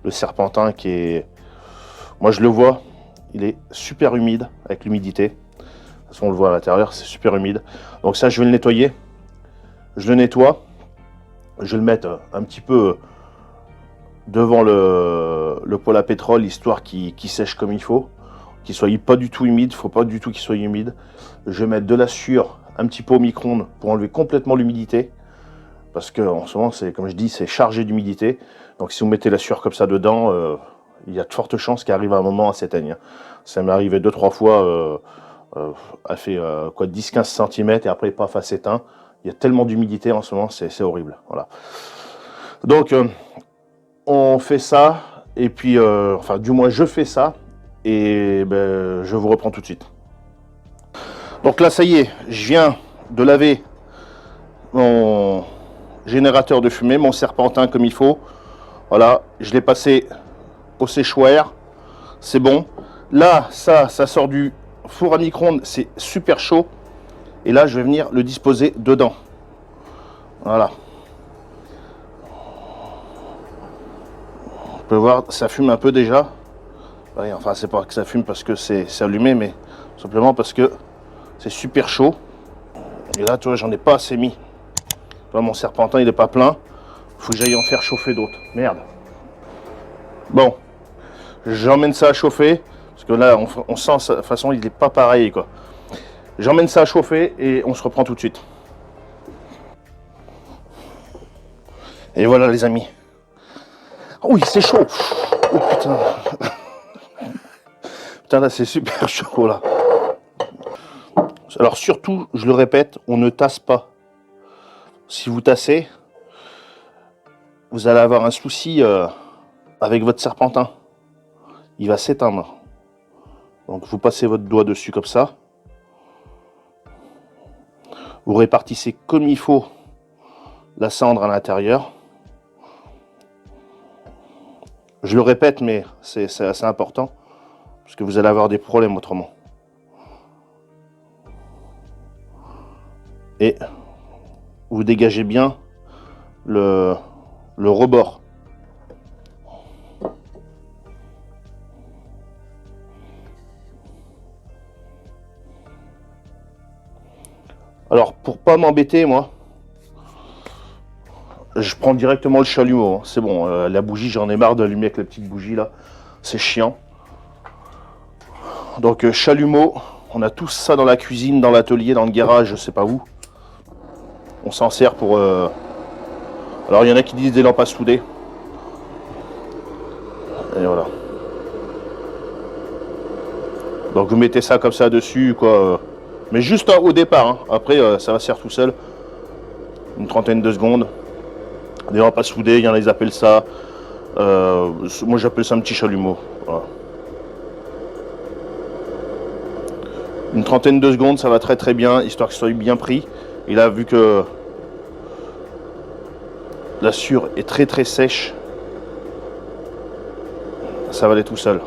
le serpentin qui est, moi je le vois, il est super humide avec l'humidité. De toute façon, on le voit à l'intérieur, c'est super humide. Donc ça, je vais le nettoyer. Je le nettoie. Je vais le mettre un petit peu devant le poêle à pétrole, histoire qu'il sèche comme il faut. Qu'il soit pas du tout humide, il ne faut pas du tout qu'il soit humide. Je vais mettre de la sueur un petit peu au micro-ondes pour enlever complètement l'humidité. Parce que en ce moment, c'est comme je dis, c'est chargé d'humidité. Donc si vous mettez la sueur comme ça dedans, il y a de fortes chances qu'il arrive à un moment à s'éteindre. Ça m'est arrivé 2-3 fois, elle fait 10-15 cm et après paf, elle s'éteint. Il y a tellement d'humidité en ce moment, c'est horrible. Voilà. Donc on fait ça, et puis, enfin du moins je fais ça. Et ben, je vous reprends tout de suite. Donc là, ça y est, je viens de laver mon générateur de fumée, mon serpentin comme il faut. Voilà, je l'ai passé au séchoir. C'est bon. Là, ça sort du four à micro-ondes, c'est super chaud. Et là, je vais venir le disposer dedans. Voilà. On peut voir, ça fume un peu déjà. Oui, enfin, c'est pas que ça fume parce que c'est allumé, mais simplement parce que c'est super chaud. Et là, tu vois, j'en ai pas assez mis. Là, mon serpentin, il est pas plein. Il faut que j'aille en faire chauffer d'autres. Merde. Bon, j'emmène ça à chauffer. Parce que là, on sent, de toute façon, il est pas pareil, quoi. J'emmène ça à chauffer et on se reprend tout de suite. Et voilà, les amis. Oh oui, c'est chaud. Oh putain. Putain, là, c'est super chaud, là. Alors, surtout, je le répète, on ne tasse pas. Si vous tassez, vous allez avoir un souci avec votre serpentin. Il va s'éteindre. Donc, vous passez votre doigt dessus comme ça. Vous répartissez comme il faut la cendre à l'intérieur. Je le répète, mais c'est assez important. Parce que vous allez avoir des problèmes autrement. Et vous dégagez bien le rebord. Alors, pour pas m'embêter, moi, je prends directement le chalumeau. Hein. C'est bon, la bougie, j'en ai marre d'allumer avec la petite bougie là. C'est chiant. Donc chalumeau, on a tous ça dans la cuisine, dans l'atelier, dans le garage, je sais pas où. On s'en sert pour... Alors il y en a qui disent des lampes à souder. Et voilà. Donc vous mettez ça comme ça dessus, quoi. Mais juste au départ, hein. Après ça va se faire tout seul. Une trentaine de secondes. Des repas soudés, il y en a qui appellent ça. Moi j'appelle ça un petit chalumeau. Voilà. Une trentaine de secondes, ça va très très bien, histoire que ce soit bien pris. Et là, vu que la sure est très très sèche, ça va aller tout seul.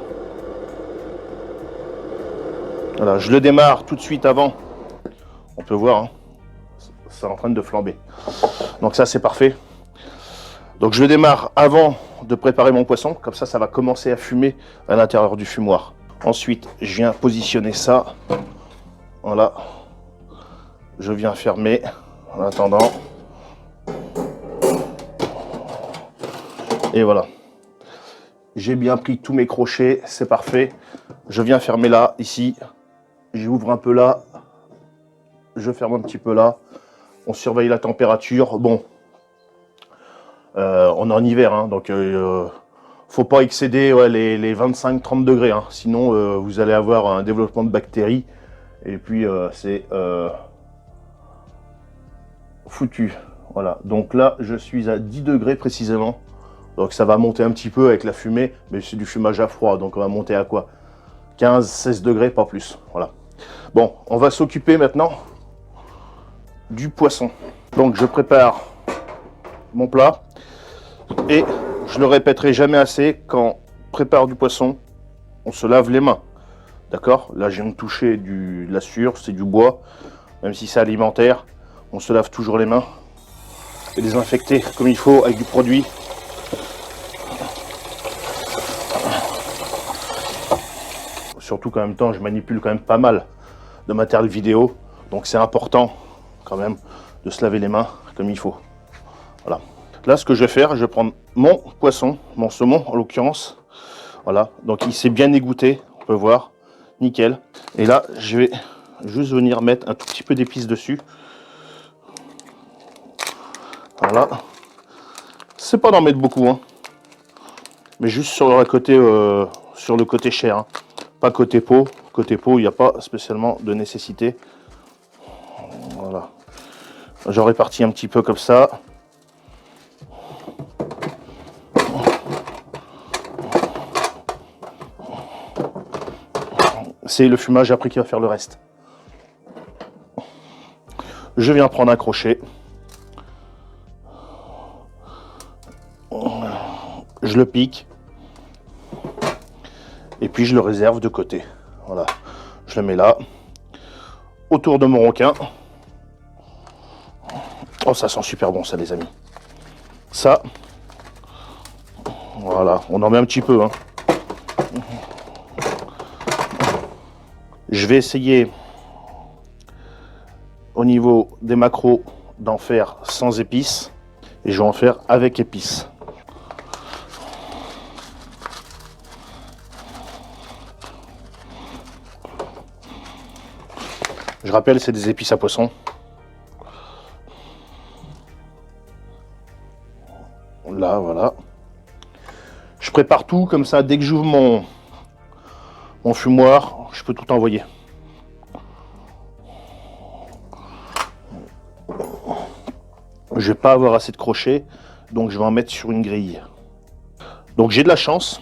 Voilà, je le démarre tout de suite avant. On peut voir, hein, c'est en train de flamber. Donc ça, c'est parfait. Donc je le démarre avant de préparer mon poisson. Comme ça va commencer à fumer à l'intérieur du fumoir. Ensuite, je viens positionner ça. Voilà. Je viens fermer en attendant. Et voilà. J'ai bien pris tous mes crochets, c'est parfait. Je viens fermer là, ici. J'ouvre un peu là. Je ferme un petit peu là. On surveille la température. Bon, on est en hiver, hein, donc faut pas excéder les 25-30 degrés. Hein, sinon, vous allez avoir un développement de bactéries. Et puis, c'est foutu. Voilà, donc là, je suis à 10 degrés précisément. Donc ça va monter un petit peu avec la fumée, mais c'est du fumage à froid. Donc on va monter à quoi? 15-16 degrés, pas plus. Voilà. Bon, on va s'occuper maintenant du poisson. Donc je prépare mon plat. Et je le répéterai jamais assez, quand on prépare du poisson, on se lave les mains. D'accord? Là, je viens de toucher de la sure, c'est du bois. Même si c'est alimentaire, on se lave toujours les mains. Et désinfecter comme il faut avec du produit. Surtout qu'en même temps, je manipule quand même pas mal de matériel vidéo. Donc c'est important quand même de se laver les mains comme il faut. Voilà. Là, ce que je vais faire, je vais prendre mon poisson, mon saumon en l'occurrence. Voilà, donc il s'est bien égoutté, on peut voir, nickel. Et là, je vais juste venir mettre un tout petit peu d'épices dessus. Voilà. C'est pas d'en mettre beaucoup, hein. Mais juste sur le côté chair, hein. Pas côté peau. Côté peau, il n'y a pas spécialement de nécessité. Voilà. J'en répartis un petit peu comme ça. C'est le fumage après qui va faire le reste. Je viens prendre un crochet. Je le pique. Et puis je le réserve de côté. Voilà. Je le mets là. Autour de mon requin. Oh, ça sent super bon ça, les amis. Ça. Voilà. On en met un petit peu, hein. Je vais essayer au niveau des maquereaux d'en faire sans épices et je vais en faire avec épices. Je rappelle, c'est des épices à poisson. Là, voilà. Je prépare tout comme ça. Dès que j'ouvre mon fumoir, je peux tout envoyer. Je vais pas avoir assez de crochets, donc je vais en mettre sur une grille. Donc j'ai de la chance.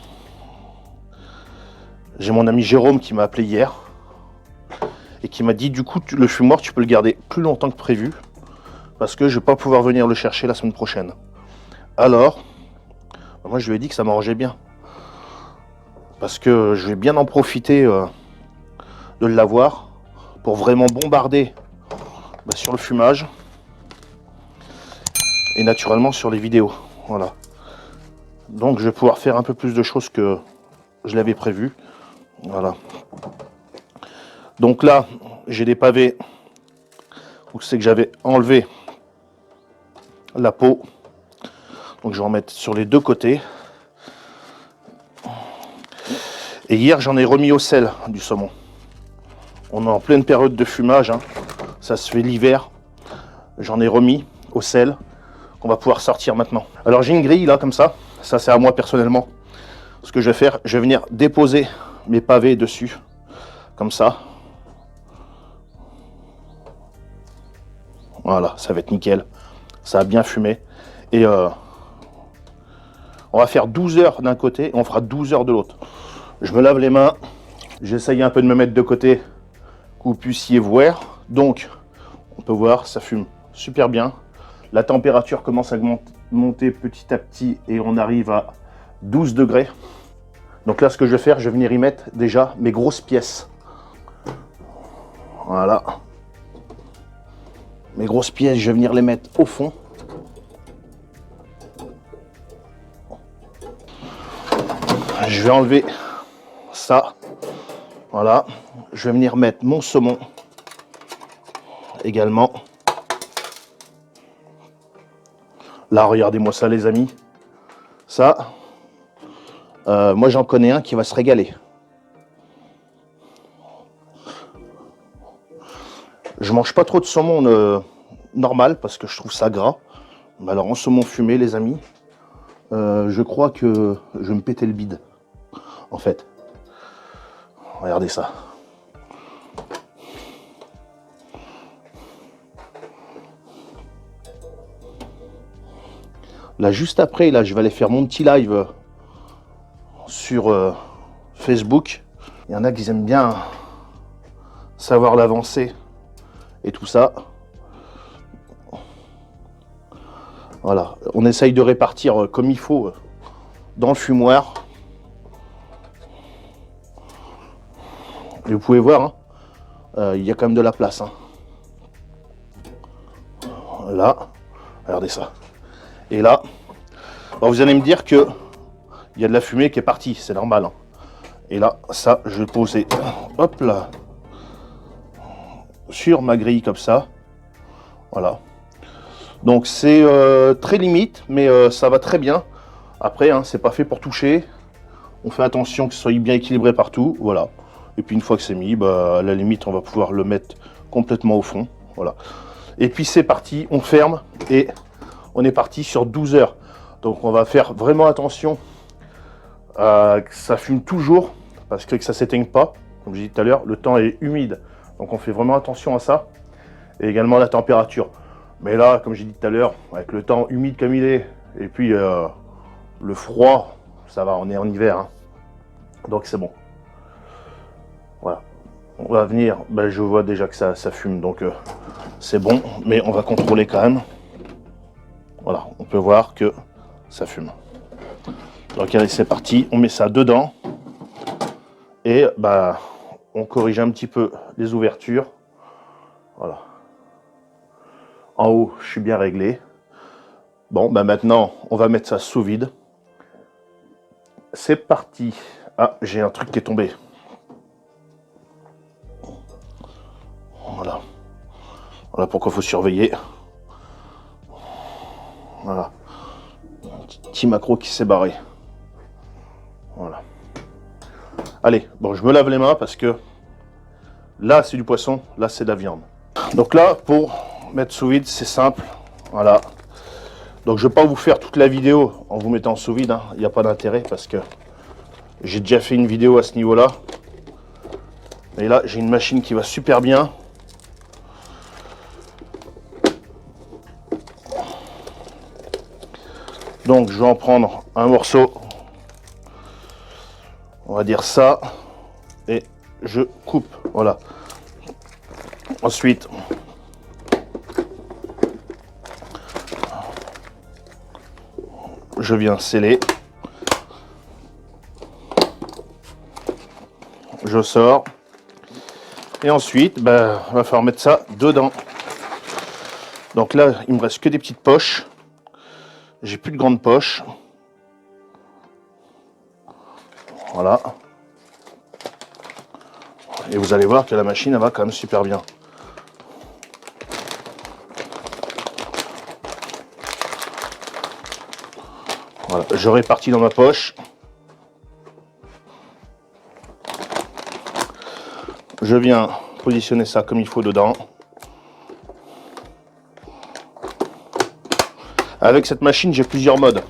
J'ai mon ami Jérôme qui m'a appelé hier et qui m'a dit du coup le fumoir tu peux le garder plus longtemps que prévu parce que je vais pas pouvoir venir le chercher la semaine prochaine. Alors, moi je lui ai dit que ça m'arrangeait bien. Parce que je vais bien en profiter de l'avoir pour vraiment bombarder sur le fumage et naturellement sur les vidéos. Voilà. Donc je vais pouvoir faire un peu plus de choses que je l'avais prévu. Voilà. Donc là, j'ai des pavés où c'est que j'avais enlevé la peau. Donc je vais en mettre sur les deux côtés. Et hier, j'en ai remis au sel du saumon. On est en pleine période de fumage, hein. Ça se fait l'hiver. J'en ai remis au sel qu'on va pouvoir sortir maintenant. Alors j'ai une grille là comme ça. Ça c'est à moi personnellement. Ce que je vais faire, je vais venir déposer mes pavés dessus. Comme ça. Voilà, ça va être nickel. Ça a bien fumé. Et On va faire 12 heures d'un côté et on fera 12 heures de l'autre. Je me lave les mains. J'essaye un peu de me mettre de côté, que vous puissiez voir. Donc, on peut voir, ça fume super bien. La température commence à monter petit à petit et on arrive à 12 degrés. Donc là, ce que je vais faire, je vais venir y mettre déjà mes grosses pièces. Voilà. Mes grosses pièces, je vais venir les mettre au fond. Je vais enlever ça. Voilà. Je vais venir mettre mon saumon également. Là, regardez-moi ça, les amis. Ça, moi, j'en connais un qui va se régaler. Je mange pas trop de saumon normal parce que je trouve ça gras. Mais alors, en saumon fumé, les amis, je crois que je vais me péter le bide. En fait. Regardez ça. Là, juste après, là, je vais aller faire mon petit live sur Facebook. Il y en a qui aiment bien savoir l'avancée et tout ça. Voilà, on essaye de répartir comme il faut dans le fumoir. Et vous pouvez voir, hein, il y a quand même de la place. Hein. Là, regardez ça. Et là, bon, vous allez me dire que il y a de la fumée qui est partie, c'est normal. Hein. Et là, ça, je vais poser, hop là, sur ma grille comme ça. Voilà. Donc c'est très limite, mais ça va très bien. Après, hein, c'est pas fait pour toucher. On fait attention que ce soit bien équilibré partout. Voilà. Et puis une fois que c'est mis, bah, à la limite, on va pouvoir le mettre complètement au fond. Voilà. Et puis c'est parti, on ferme et on est parti sur 12 heures. Donc on va faire vraiment attention que ça fume toujours, parce que ça ne s'éteigne pas. Comme j'ai dit tout à l'heure, le temps est humide. Donc on fait vraiment attention à ça. Et également la température. Mais là, comme j'ai dit tout à l'heure, avec le temps humide comme il est, et puis le froid, ça va, on est en hiver. Hein. Donc c'est bon. Voilà. On va venir, ben, je vois déjà que ça fume, donc c'est bon. Mais on va contrôler quand même. Voilà, on peut voir que ça fume. Donc allez, c'est parti, on met ça dedans. Et bah, on corrige un petit peu les ouvertures. Voilà. En haut, je suis bien réglé. Bon, bah maintenant, on va mettre ça sous vide. C'est parti. Ah, j'ai un truc qui est tombé. Voilà. Voilà pourquoi il faut surveiller. Voilà. Un petit macro qui s'est barré. Voilà. Allez, bon, je me lave les mains parce que là, c'est du poisson, là, c'est de la viande. Donc là, pour mettre sous vide, c'est simple. Voilà. Donc je ne vais pas vous faire toute la vidéo en vous mettant sous vide. Il n'y a pas d'intérêt parce que j'ai déjà fait une vidéo à ce niveau-là. Et là, j'ai une machine qui va super bien. Donc je vais en prendre un morceau. On va dire ça. Et je coupe. Voilà. Ensuite, je viens sceller. Je sors. Et ensuite, ben, il va falloir mettre ça dedans. Donc là, il me reste que des petites poches. J'ai plus de grandes poches. Voilà. Et vous allez voir que la machine, elle va quand même super bien. Voilà, je répartis dans ma poche. Je viens positionner ça comme il faut dedans. Avec cette machine, j'ai plusieurs modes.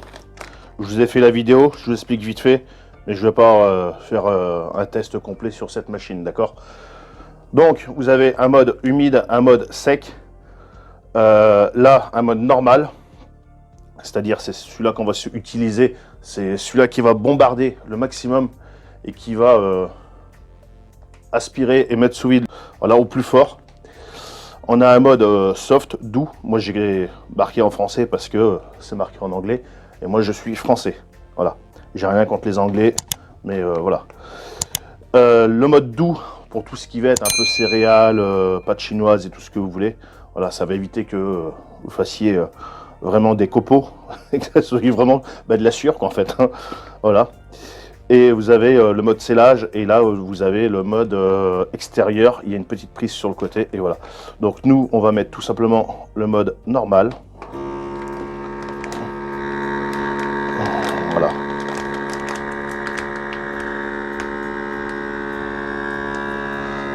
Je vous ai fait la vidéo, je vous explique vite fait, mais je ne vais pas faire un test complet sur cette machine, d'accord? Donc, vous avez un mode humide, un mode sec. Là, un mode normal. C'est-à-dire, c'est celui-là qu'on va utiliser C'est celui-là qui va bombarder le maximum et qui va aspirer et mettre sous vide, voilà, au plus fort. On a un mode soft, doux. Moi j'ai marqué en français parce que c'est marqué en anglais. Et moi je suis français. Voilà. J'ai rien contre les anglais. Mais voilà. Le mode doux pour tout ce qui va être un peu céréales, pâtes chinoises et tout ce que vous voulez. Voilà, ça va éviter que vous fassiez vraiment des copeaux. Et que ça soit vraiment de la sueur quoi, en fait. Voilà. Et vous avez le mode scellage et là vous avez le mode extérieur, il y a une petite prise sur le côté et voilà. Donc nous on va mettre tout simplement le mode normal. Voilà.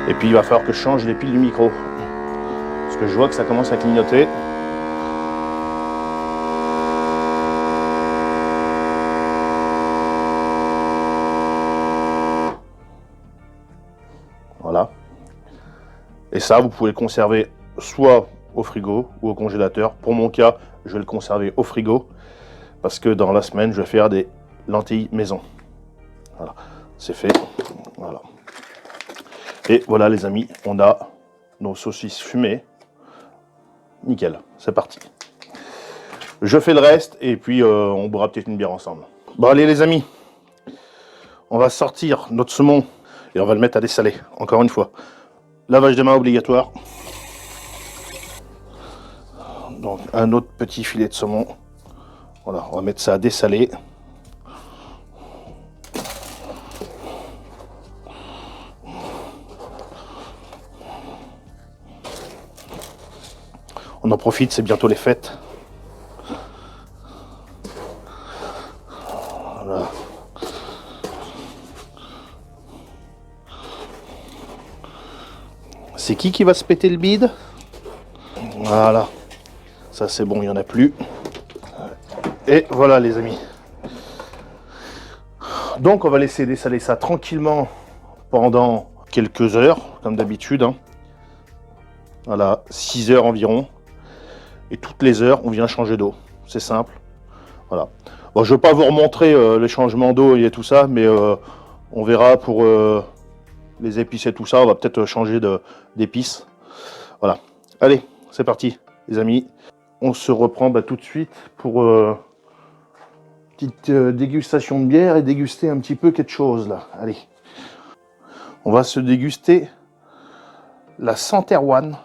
Et puis il va falloir que je change les piles du micro. Parce que je vois que ça commence à clignoter. Voilà. Et ça, vous pouvez le conserver soit au frigo ou au congélateur. Pour mon cas, je vais le conserver au frigo parce que dans la semaine, je vais faire des lentilles maison. Voilà, c'est fait. Voilà. Et voilà les amis, on a nos saucisses fumées. Nickel, c'est parti. Je fais le reste et puis on boira peut-être une bière ensemble. Bon allez les amis, on va sortir notre saumon et on va le mettre à dessaler, encore une fois. Lavage des mains obligatoire. Donc un autre petit filet de saumon. Voilà, on va mettre ça à dessaler. On en profite, c'est bientôt les fêtes. Voilà. C'est qui va se péter le bide? Voilà. Ça c'est bon, il n'y en a plus. Et voilà les amis. Donc on va laisser dessaler ça tranquillement pendant quelques heures, comme d'habitude. Hein. Voilà, 6 heures environ. Et toutes les heures, on vient changer d'eau. C'est simple. Voilà. Bon, je ne vais pas vous remontrer les changements d'eau et tout ça, mais on verra pour les épices et tout ça. On va peut-être changer d'épices. Voilà. Allez, c'est parti, les amis. On se reprend tout de suite pour petite dégustation de bière et déguster un petit peu quelque chose là. Allez. On va se déguster la Santerroine,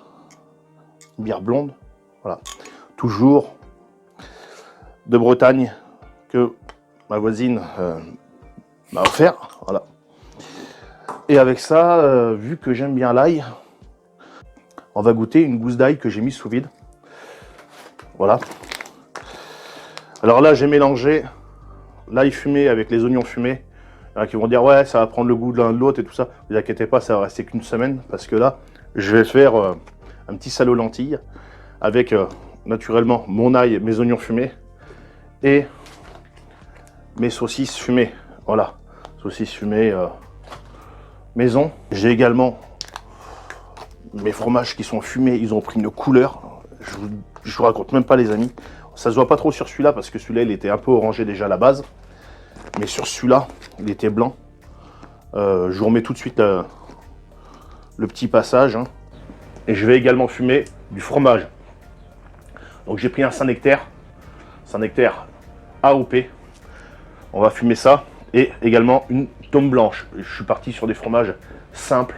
bière blonde. Voilà, toujours de Bretagne que ma voisine m'a offert. Voilà. Et avec ça, vu que j'aime bien l'ail, on va goûter une gousse d'ail que j'ai mise sous vide. Voilà. Alors là, j'ai mélangé l'ail fumé avec les oignons fumés. Il y en a qui vont dire ouais, ça va prendre le goût de l'un de l'autre et tout ça. Ne vous inquiétez pas, ça va rester qu'une semaine parce que là, je vais faire un petit salé aux lentilles avec naturellement mon ail, mes oignons fumés et mes saucisses fumées. Voilà, saucisses fumées maison. J'ai également mes fromages qui sont fumés, ils ont pris une couleur. Je vous raconte même pas les amis. Ça se voit pas trop sur celui-là parce que celui-là il était un peu orangé déjà à la base. Mais sur celui-là, il était blanc. Je vous remets tout de suite le petit passage. Hein. Et je vais également fumer du fromage. Donc j'ai pris un Saint-Nectaire AOP. On va fumer ça. Et également une tome blanche. Je suis parti sur des fromages simples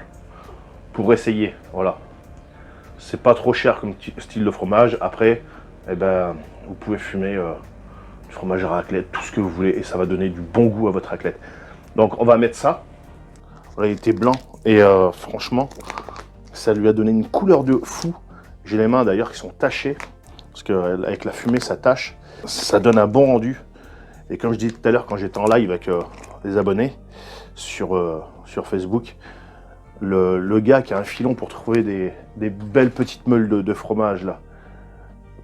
pour essayer. Voilà. C'est pas trop cher comme style de fromage. Après, eh ben, vous pouvez fumer du fromage à raclette, tout ce que vous voulez. Et ça va donner du bon goût à votre raclette. Donc on va mettre ça. Voilà, il était blanc. Et franchement, ça lui a donné une couleur de fou. J'ai les mains d'ailleurs qui sont tachées. Parce qu'avec la fumée, ça tâche. Ça donne un bon rendu. Et comme je disais tout à l'heure, quand j'étais en live avec les abonnés sur Facebook, le gars qui a un filon pour trouver des belles petites meules de fromage, là,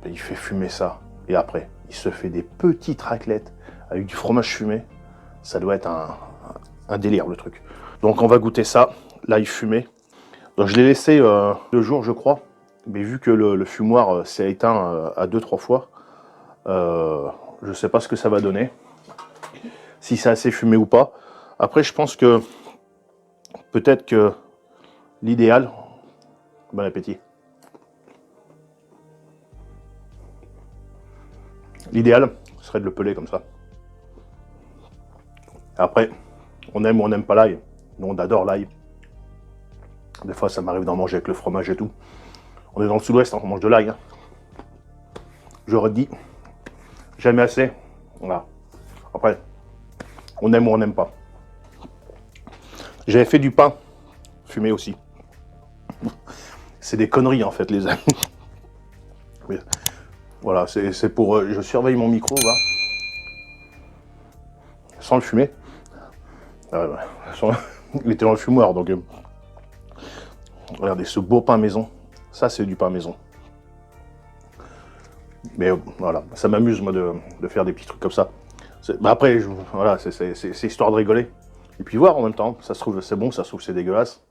il fait fumer ça. Et après, il se fait des petites raclettes avec du fromage fumé. Ça doit être un délire, le truc. Donc on va goûter ça, l'ail fumé. Donc je l'ai laissé 2 jours, je crois. Mais vu que le fumoir s'est éteint à 2-3 fois, je ne sais pas ce que ça va donner. si c'est assez fumé ou pas. Après, je pense que peut-être que l'idéal... Bon appétit. L'idéal serait de le peler comme ça. Après, on aime ou on n'aime pas l'ail. Nous, on adore l'ail. Des fois, ça m'arrive d'en manger avec le fromage et tout. On est dans le sud-ouest, hein, on mange de l'ail. Hein. Je redis, jamais assez. Voilà. Après, on aime ou on n'aime pas. J'avais fait du pain fumé aussi. C'est des conneries en fait, les amis. Mais, voilà, c'est pour... je surveille mon micro, là. Sans le fumer. Il était dans le fumoir, donc... regardez, ce beau pain maison. Ça, c'est du pain maison. Mais voilà, ça m'amuse, moi, de faire des petits trucs comme ça. Bah, après, voilà, c'est histoire de rigoler. Et puis voir en même temps, ça se trouve c'est bon, ça se trouve c'est dégueulasse.